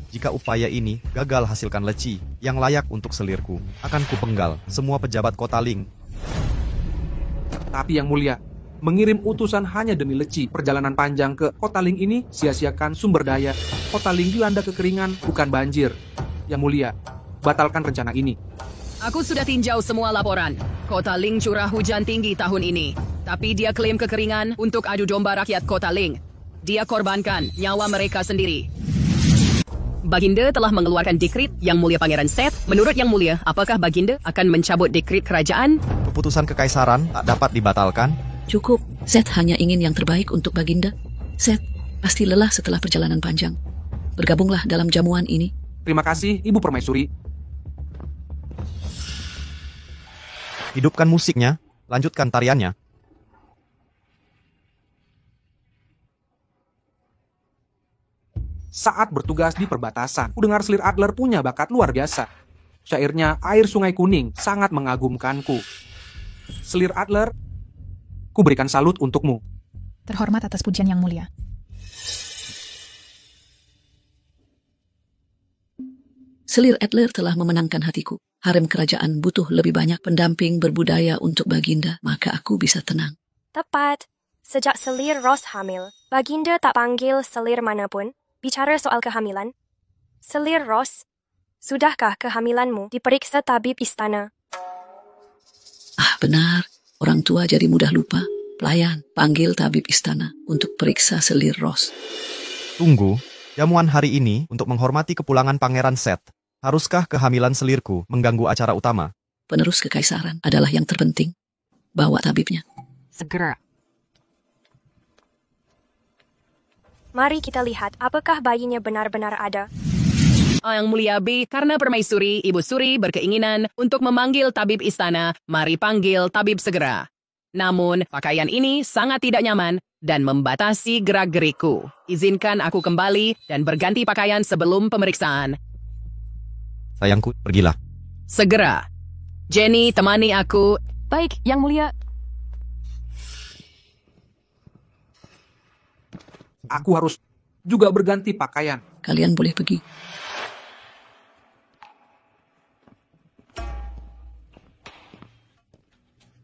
Jika upaya ini gagal hasilkan leci yang layak untuk selirku, akan kupenggal semua pejabat Kota Ling. Tapi Yang Mulia, mengirim utusan hanya demi leci perjalanan panjang ke Kota Ling ini sia-siakan sumber daya. Kota Ling dilanda kekeringan, bukan banjir. Yang Mulia, batalkan rencana ini. Aku sudah tinjau semua laporan. Kota Ling curah hujan tinggi tahun ini. Tapi dia klaim kekeringan untuk adu domba rakyat Kota Ling. Dia korbankan nyawa mereka sendiri. Baginda telah mengeluarkan dekrit Yang Mulia Pangeran Seth. Menurut Yang Mulia, apakah Baginda akan mencabut dekrit kerajaan? Keputusan kekaisaran tak dapat dibatalkan. Cukup, Seth hanya ingin yang terbaik untuk Baginda. Seth pasti lelah setelah perjalanan panjang. Bergabunglah dalam jamuan ini. Terima kasih, Ibu Permaisuri. Hidupkan musiknya, lanjutkan tariannya. Saat bertugas di perbatasan, ku dengar Selir Adler punya bakat luar biasa. Syairnya Air Sungai Kuning sangat mengagumkanku. Selir Adler, ku berikan salut untukmu. Terhormat atas pujian Yang Mulia. Selir Adler telah memenangkan hatiku. Harem kerajaan butuh lebih banyak pendamping berbudaya untuk Baginda, maka aku bisa tenang. Tepat. Sejak Selir Ross hamil, Baginda tak panggil selir manapun bicara soal kehamilan. Selir Ross, sudahkah kehamilanmu diperiksa tabib istana? Ah, benar. Orang tua jadi mudah lupa. Pelayan, panggil tabib istana untuk periksa Selir Ross. Tunggu, jamuan hari ini untuk menghormati kepulangan Pangeran Seth. Haruskah kehamilan selirku mengganggu acara utama? Penerus kekaisaran adalah yang terpenting. Bawa tabibnya. Segera. Mari kita lihat apakah bayinya benar-benar ada. Yang Mulia B, karena Permaisuri, Ibu Suri berkeinginan untuk memanggil tabib istana, mari panggil tabib segera. Namun, pakaian ini sangat tidak nyaman dan membatasi gerak-gerikku. Izinkan aku kembali dan berganti pakaian sebelum pemeriksaan. Sayangku, pergilah. Segera. Jenny, temani aku. Baik, Yang Mulia. Aku harus juga berganti pakaian. Kalian boleh pergi.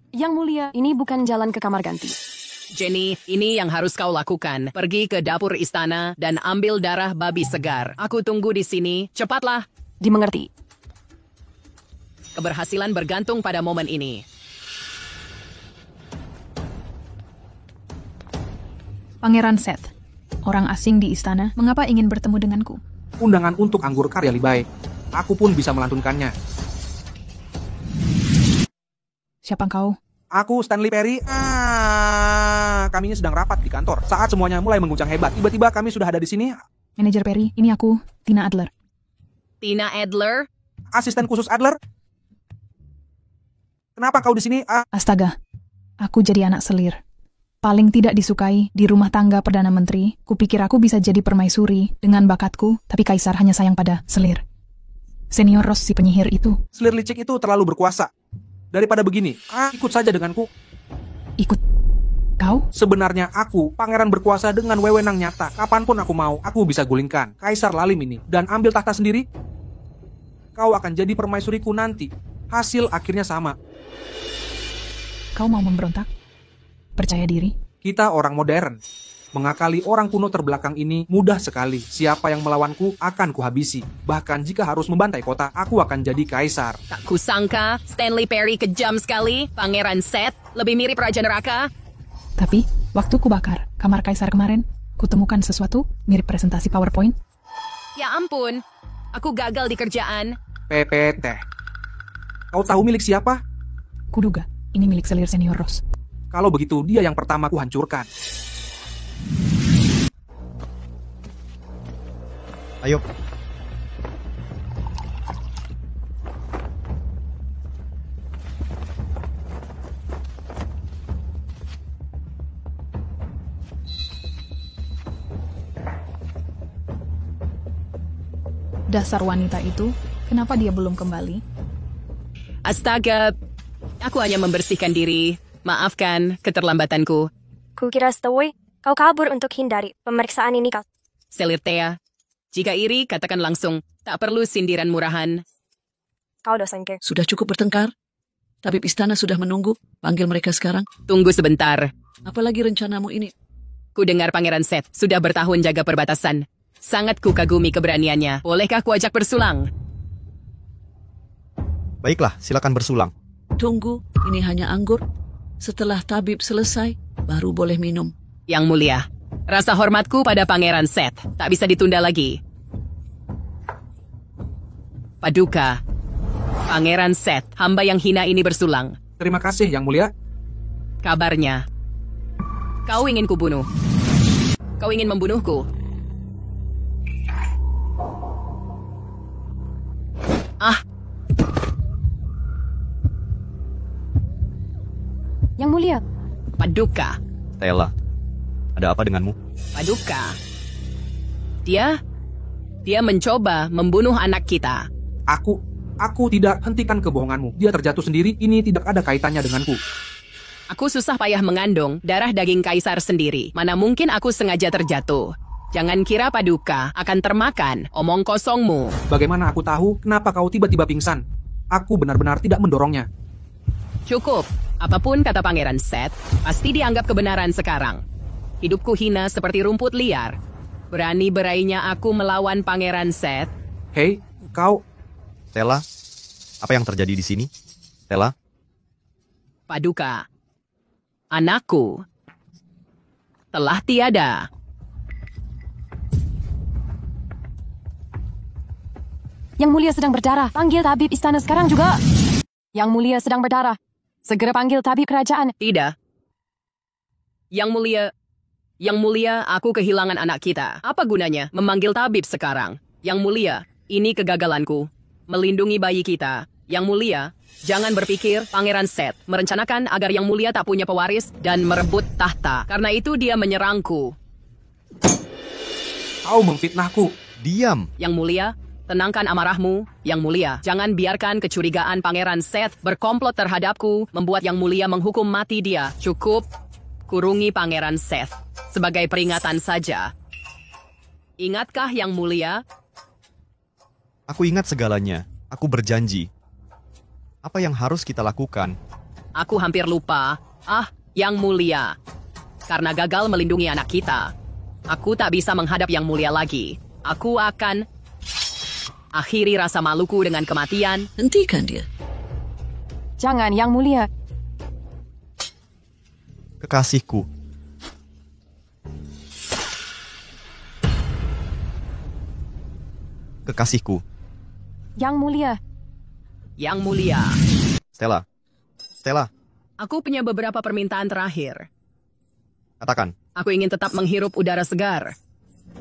Yang Mulia, ini bukan jalan ke kamar ganti. Jenny, ini yang harus kau lakukan. Pergi ke dapur istana dan ambil darah babi segar. Aku tunggu di sini. Cepatlah. Dimengerti. Keberhasilan bergantung pada momen ini. Pangeran Seth, orang asing di istana, mengapa ingin bertemu denganku? Undangan untuk anggur karya Libai. Aku pun bisa melantunkannya. Siapa kau? Aku Stanley Perry. Kami sedang rapat di kantor. Saat semuanya mulai mengguncang hebat, tiba-tiba kami sudah ada di sini. Manajer Perry, ini aku, Tina Adler. Tina Adler? Asisten khusus Adler? Kenapa kau di sini? Astaga, aku jadi anak selir. Paling tidak disukai di rumah tangga Perdana Menteri. Kupikir aku bisa jadi permaisuri dengan bakatku, tapi Kaisar hanya sayang pada selir. Senior Ross si penyihir itu. Selir licik itu terlalu berkuasa. Daripada begini, ikut saja denganku. Ikut? Kau? Sebenarnya aku, pangeran berkuasa dengan wewenang nyata. Kapanpun aku mau, aku bisa gulingkan Kaisar Lalim ini dan ambil tahta sendiri. Kau akan jadi permaisuriku nanti. Hasil akhirnya sama. Kau mau memberontak? Percaya diri? Kita orang modern. Mengakali orang kuno terbelakang ini mudah sekali. Siapa yang melawanku akan kuhabisi. Bahkan jika harus membantai kota, aku akan jadi kaisar. Tak kusangka Stanley Perry kejam sekali. Pangeran Seth lebih mirip Raja Neraka. Tapi, waktu kubakar kamar kaisar kemarin, kutemukan sesuatu mirip presentasi PowerPoint. Ya ampun, aku gagal di kerjaan. PPT. Kau tahu milik siapa? Kuduga, ini milik selir senior Ross. Kalau begitu, dia yang pertama kuhancurkan. Ayo. Dasar wanita itu, kenapa dia belum kembali? Astaga, Aku hanya membersihkan diri. Maafkan keterlambatanku. Kukira setawai, kau kabur untuk hindari pemeriksaan ini, kau. Selir Thea, jika iri, katakan langsung. Tak perlu sindiran murahan. Kau dosengke. Sudah cukup bertengkar? Tabib istana sudah menunggu. Panggil mereka sekarang. Tunggu sebentar. Apalagi rencanamu ini? Ku dengar Pangeran Seth sudah bertahun jaga perbatasan. Sangat ku kagumi keberaniannya. Bolehkah ku ajak bersulang? Baiklah, silakan bersulang. Tunggu, ini hanya anggur. Setelah tabib selesai, baru boleh minum. Yang Mulia, rasa hormatku pada Pangeran Seth tak bisa ditunda lagi. Paduka, Pangeran Seth, hamba yang hina ini bersulang. Terima kasih, Yang Mulia. Kabarnya, kau ingin kubunuh. Kau ingin membunuhku. Ah! Yang Mulia. Paduka. Stella, ada apa denganmu? Paduka. Dia mencoba membunuh anak kita. Aku tidak hentikan kebohonganmu. Dia terjatuh sendiri, ini tidak ada kaitannya denganku. Aku susah payah mengandung darah daging kaisar sendiri. Mana mungkin aku sengaja terjatuh. Jangan kira Paduka akan termakan omong kosongmu. Bagaimana aku tahu kenapa kau tiba-tiba pingsan? Aku benar-benar tidak mendorongnya. Cukup. Apapun kata Pangeran Seth, pasti dianggap kebenaran sekarang. Hidupku hina seperti rumput liar. Berani-beraninya aku melawan Pangeran Seth. Hei, kau... Stella, apa yang terjadi di sini? Stella? Paduka, anakku telah tiada. Yang Mulia sedang berdarah. Panggil tabib istana sekarang juga. Yang Mulia sedang berdarah. Segera panggil tabib kerajaan. Tidak. Yang Mulia, aku kehilangan anak kita. Apa gunanya memanggil tabib sekarang? Yang Mulia, ini kegagalanku. Melindungi bayi kita. Yang Mulia, jangan berpikir Pangeran Seth merencanakan agar Yang Mulia tak punya pewaris dan merebut tahta. Karena itu dia menyerangku. Kau memfitnahku. Diam. Yang Mulia, tenangkan amarahmu. Yang Mulia, jangan biarkan kecurigaan Pangeran Seth berkomplot terhadapku membuat Yang Mulia menghukum mati dia. Cukup kurungi Pangeran Seth sebagai peringatan saja. Ingatkah Yang Mulia? Aku ingat segalanya. Aku berjanji. Apa yang harus kita lakukan? Aku hampir lupa. Yang Mulia. Karena gagal melindungi anak kita, aku tak bisa menghadap Yang Mulia lagi. Aku akan akhiri rasa maluku dengan kematian. Hentikan dia. Jangan, Yang Mulia. Kekasihku. Kekasihku. Yang Mulia. Yang Mulia. Stella. Aku punya beberapa permintaan terakhir. Katakan. Aku ingin tetap menghirup udara segar.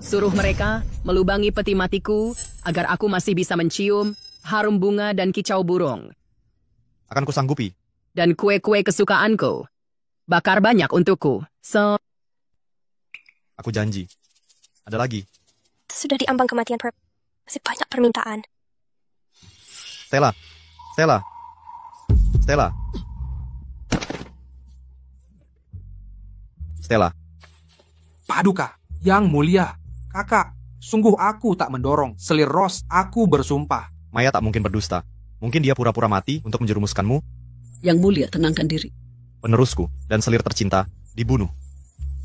Suruh mereka melubangi peti matiku agar aku masih bisa mencium harum bunga dan kicau burung. Akan kusanggupi. Dan kue-kue kesukaanku. Bakar banyak untukku. Aku janji. Ada lagi. Sudah diambang kematian, masih banyak permintaan. Stella. Paduka, Yang Mulia, kakak, sungguh aku tak mendorong. Selir Ross, aku bersumpah. Maya tak mungkin berdusta. Mungkin dia pura-pura mati untuk menjerumuskanmu. Yang Mulia, tenangkan diri. Penerusku dan selir tercinta dibunuh.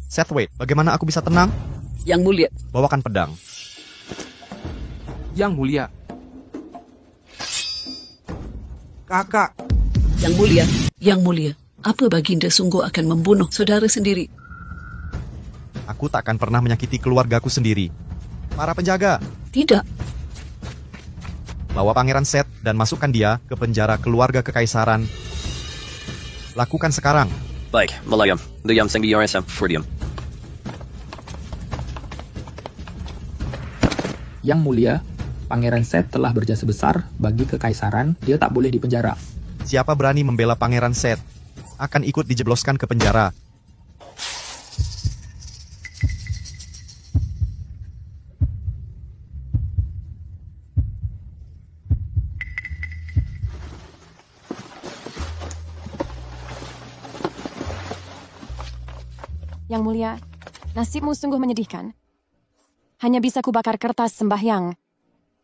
Sethwaite, bagaimana aku bisa tenang? Yang Mulia. Bawakan pedang. Yang Mulia. Kakak. Yang Mulia, apa Baginda sungguh akan membunuh saudara sendiri? Aku tak akan pernah menyakiti keluargaku sendiri. Para penjaga. Tidak. Bawa Pangeran Seth dan masukkan dia ke penjara keluarga kekaisaran. Lakukan sekarang. Baik, Malayam. Diam sang di RSM Freudium. Yang Mulia, Pangeran Seth telah berjasa besar bagi kekaisaran. Dia tak boleh dipenjara. Siapa berani membela Pangeran Seth akan ikut dijebloskan ke penjara. Yang Mulia, nasibmu sungguh menyedihkan. Hanya bisa kubakar kertas sembahyang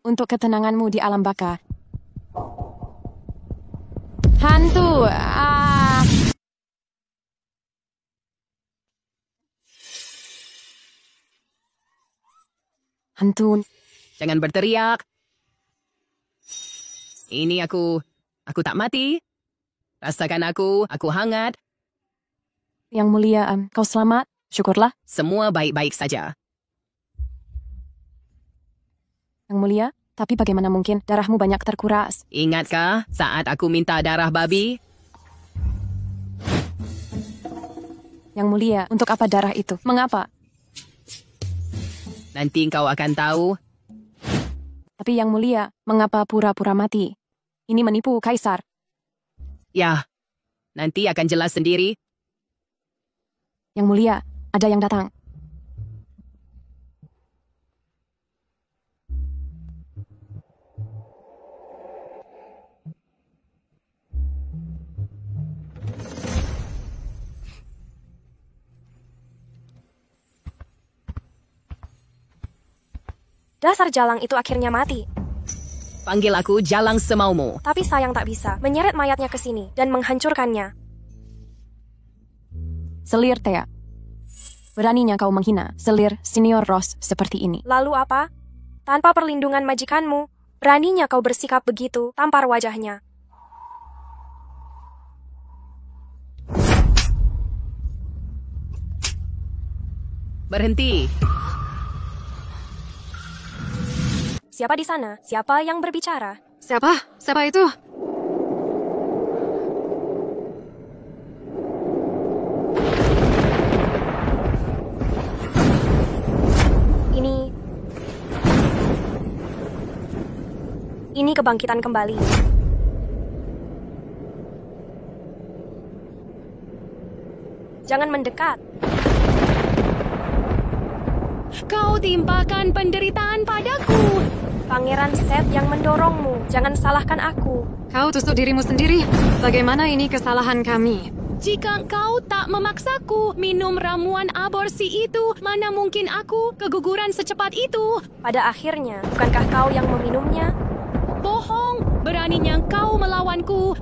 untuk ketenanganmu di alam baka. Hantu! Hantu. Jangan berteriak. Ini aku tak mati. Rasakan aku hangat. Yang Mulia, kau selamat? Syukurlah. Semua baik-baik saja. Yang Mulia, tapi bagaimana mungkin darahmu banyak terkuras? Ingatkah saat aku minta darah babi? Yang Mulia, untuk apa darah itu? Mengapa? Nanti kau akan tahu. Tapi Yang Mulia, mengapa pura-pura mati? Ini menipu Kaisar. Ya, nanti akan jelas sendiri. Yang Mulia, ada yang datang. Dasar Jalang itu akhirnya mati. Panggil aku Jalang semaumu. Tapi sayang tak bisa menyeret mayatnya ke sini dan menghancurkannya. Selir Thea. Beraninya kau menghina selir senior Ross seperti ini. Lalu apa? Tanpa perlindungan majikanmu, beraninya kau bersikap begitu, tampar wajahnya. Berhenti. Siapa di sana? Siapa yang berbicara? Siapa? Siapa itu? Ini kebangkitan kembali. Jangan mendekat. Kau timpakan penderitaan padaku. Pangeran Seth yang mendorongmu. Jangan salahkan aku. Kau tusuk dirimu sendiri. Bagaimana ini kesalahan kami? Jika kau tak memaksaku minum ramuan aborsi itu, mana mungkin aku keguguran secepat itu? Pada akhirnya, bukankah kau yang meminumnya? Bohong, beraninya kau melawanku.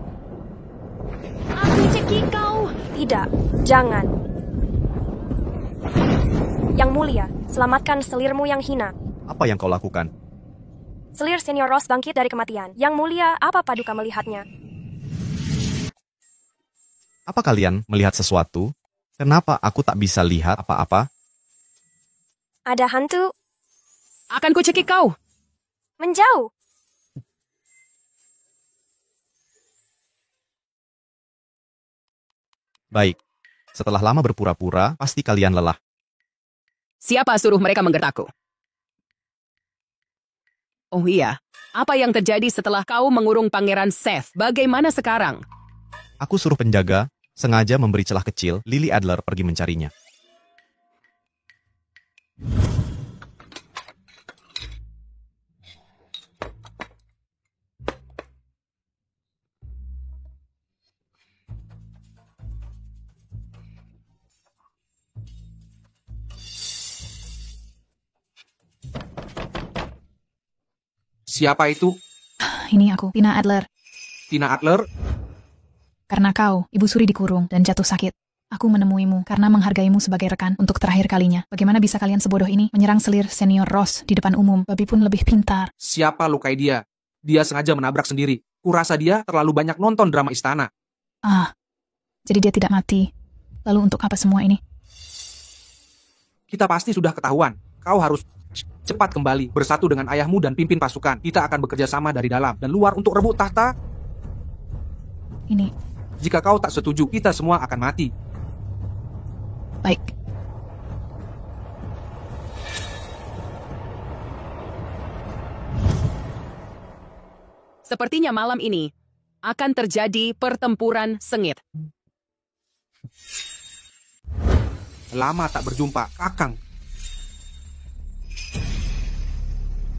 Aku cekik kau. Tidak, jangan. Yang Mulia, selamatkan selirmu yang hina. Apa yang kau lakukan? Selir senior Ross bangkit dari kematian. Yang Mulia, apa Paduka melihatnya? Apa kalian melihat sesuatu? Kenapa aku tak bisa lihat apa-apa? Ada hantu. Akan ku cekik kau. Menjauh. Baik, setelah lama berpura-pura, pasti kalian lelah. Siapa suruh mereka menggertakku? Oh iya, apa yang terjadi setelah kau mengurung Pangeran Seth? Bagaimana sekarang? Aku suruh penjaga, sengaja memberi celah kecil, Lily Adler pergi mencarinya. Siapa itu? Ini aku, Tina Adler. Tina Adler? Karena kau, Ibu Suri dikurung dan jatuh sakit. Aku menemuimu karena menghargaimu sebagai rekan untuk terakhir kalinya. Bagaimana bisa kalian sebodoh ini menyerang selir senior Ross di depan umum? Babi pun lebih pintar. Siapa lukai dia? Dia sengaja menabrak sendiri. Kurasa dia terlalu banyak nonton drama istana. Jadi dia tidak mati. Lalu untuk apa semua ini? Kita pasti sudah ketahuan. Kau harus cepat kembali, bersatu dengan ayahmu dan pimpin pasukan. Kita akan bekerja sama dari dalam dan luar untuk rebut tahta. Ini. Jika kau tak setuju, kita semua akan mati. Baik. Sepertinya malam ini akan terjadi pertempuran sengit. Lama tak berjumpa, Kakang.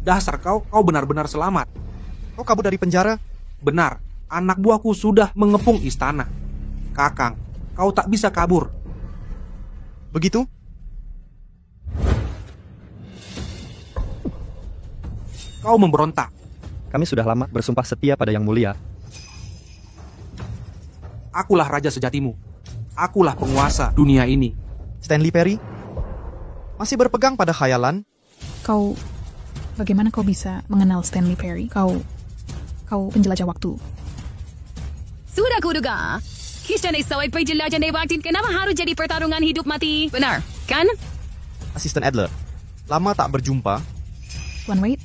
Dasar kau benar-benar selamat. Kau kabur dari penjara? Benar, anak buahku sudah mengepung istana. Kakang, kau tak bisa kabur. Begitu? Kau memberontak. Kami sudah lama bersumpah setia pada Yang Mulia. Akulah raja sejatimu. Akulah penguasa dunia ini. Stanley Perry? Masih berpegang pada khayalan? Bagaimana kau bisa mengenal Stanley Perry? Kau penjelajah waktu. Sudah kuduga. Kita nih sawit penjelajah waktu. Kenapa harus jadi pertarungan hidup mati? Benar, kan? Asisten Adler, lama tak berjumpa. Tuan Wade?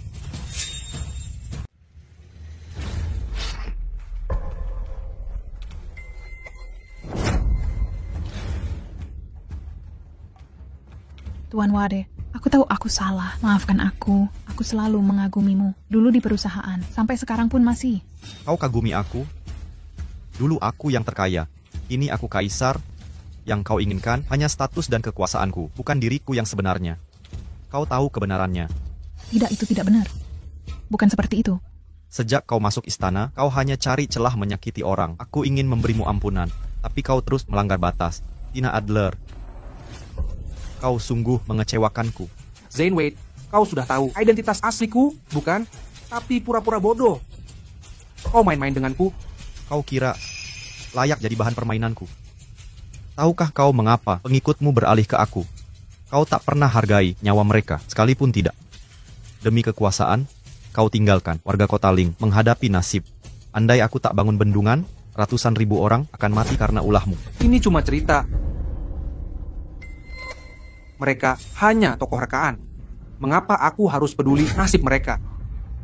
Tuan Wade, aku tahu aku salah. Maafkan aku. Aku selalu mengagumimu. Dulu di perusahaan, sampai sekarang pun masih. Kau kagumi aku? Dulu aku yang terkaya. Kini aku kaisar. Yang kau inginkan hanya status dan kekuasaanku, bukan diriku yang sebenarnya. Kau tahu kebenarannya. Tidak, itu tidak benar. Bukan seperti itu. Sejak kau masuk istana, kau hanya cari celah menyakiti orang. Aku ingin memberimu ampunan, tapi kau terus melanggar batas. Tina Adler, kau sungguh mengecewakanku. Zane Wade, kau sudah tahu identitas asliku, bukan? Tapi pura-pura bodoh. Kau main-main denganku. Kau kira layak jadi bahan permainanku. Tahukah kau mengapa pengikutmu beralih ke aku? Kau tak pernah hargai nyawa mereka, sekalipun tidak. Demi kekuasaan, kau tinggalkan warga Kota Ling menghadapi nasib. Andai aku tak bangun bendungan, ratusan ribu orang akan mati karena ulahmu. Ini cuma cerita. Mereka hanya tokoh rekaan. Mengapa aku harus peduli nasib mereka?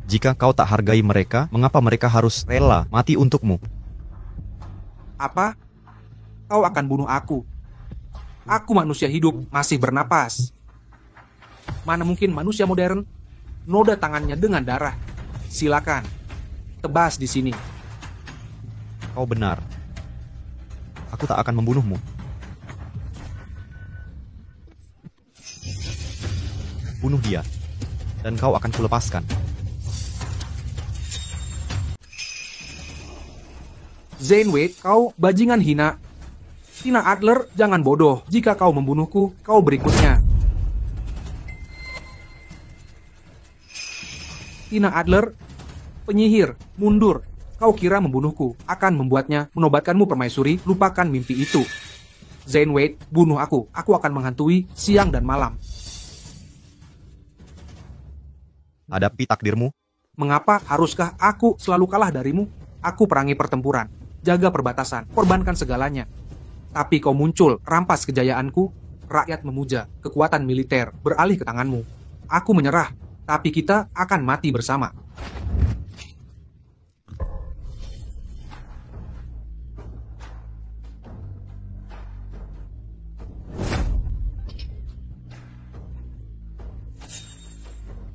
Jika kau tak hargai mereka, mengapa mereka harus rela mati untukmu? Apa? Kau akan bunuh aku. Aku manusia hidup, masih bernapas. Mana mungkin manusia modern noda tangannya dengan darah. Silakan, tebas di sini. Kau benar. Aku tak akan membunuhmu. Bunuh dia, dan kau akan kulepaskan. Zane Wade, kau bajingan hina. Tina Adler, jangan bodoh. Jika kau membunuhku, kau berikutnya. Tina Adler, penyihir, mundur. Kau kira membunuhku akan membuatnya menobatkanmu permaisuri? Lupakan mimpi itu. Zane Wade, bunuh aku. Aku akan menghantui siang dan malam. Hadapi takdirmu. Mengapa haruskah aku selalu kalah darimu? Aku perangi pertempuran, jaga perbatasan, korbankan segalanya. Tapi kau muncul, rampas kejayaanku, rakyat memuja, kekuatan militer beralih ke tanganmu. Aku menyerah, tapi kita akan mati bersama.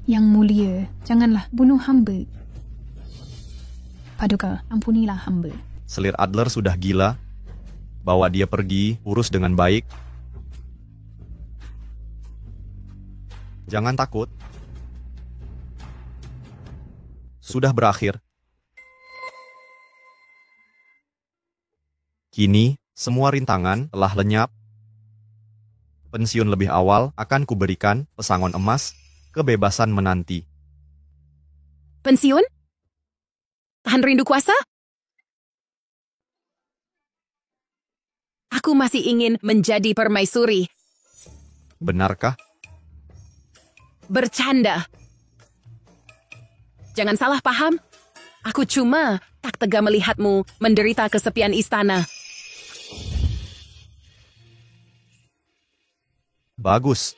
Yang Mulia, janganlah bunuh hamba. Paduka, ampunilah hamba. Selir Adler sudah gila. Bawa dia pergi, urus dengan baik. Jangan takut. Sudah berakhir. Kini, semua rintangan telah lenyap. Pensiun lebih awal akan kuberikan pesangon emas, kebebasan menanti. Pensiun? Tahan rindu kuasa? Aku masih ingin menjadi permaisuri. Benarkah? Bercanda. Jangan salah paham. Aku cuma tak tega melihatmu menderita kesepian istana. Bagus.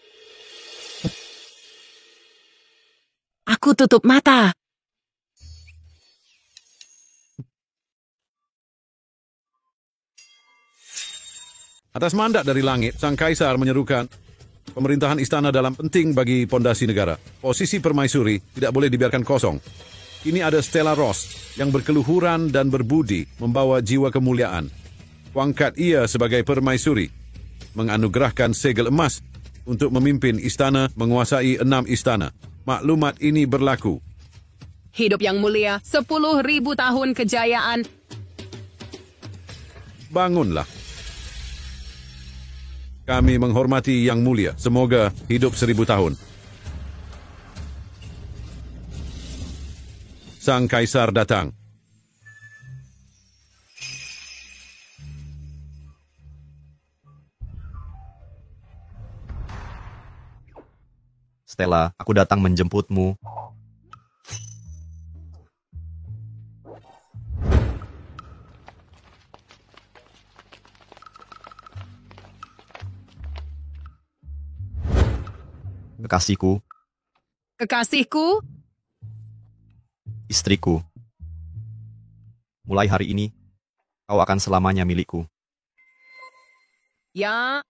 Aku tutup mata. Atas mandat dari langit, Sang Kaisar menyerukan pemerintahan istana dalam penting bagi pondasi negara. Posisi permaisuri tidak boleh dibiarkan kosong. Ini ada Stella Ross yang berkeluhuran dan berbudi membawa jiwa kemuliaan. Kuangkat ia sebagai permaisuri, menganugerahkan segel emas untuk memimpin istana menguasai 6 istana. Maklumat ini berlaku. Hidup yang mulia, 10.000 tahun kejayaan. Bangunlah. Kami menghormati Yang Mulia. Semoga hidup 1000 tahun. Sang Kaisar datang. Stella, aku datang menjemputmu. Kekasihku, Kekasihku, istriku. Mulai hari ini, kau akan selamanya milikku. ya,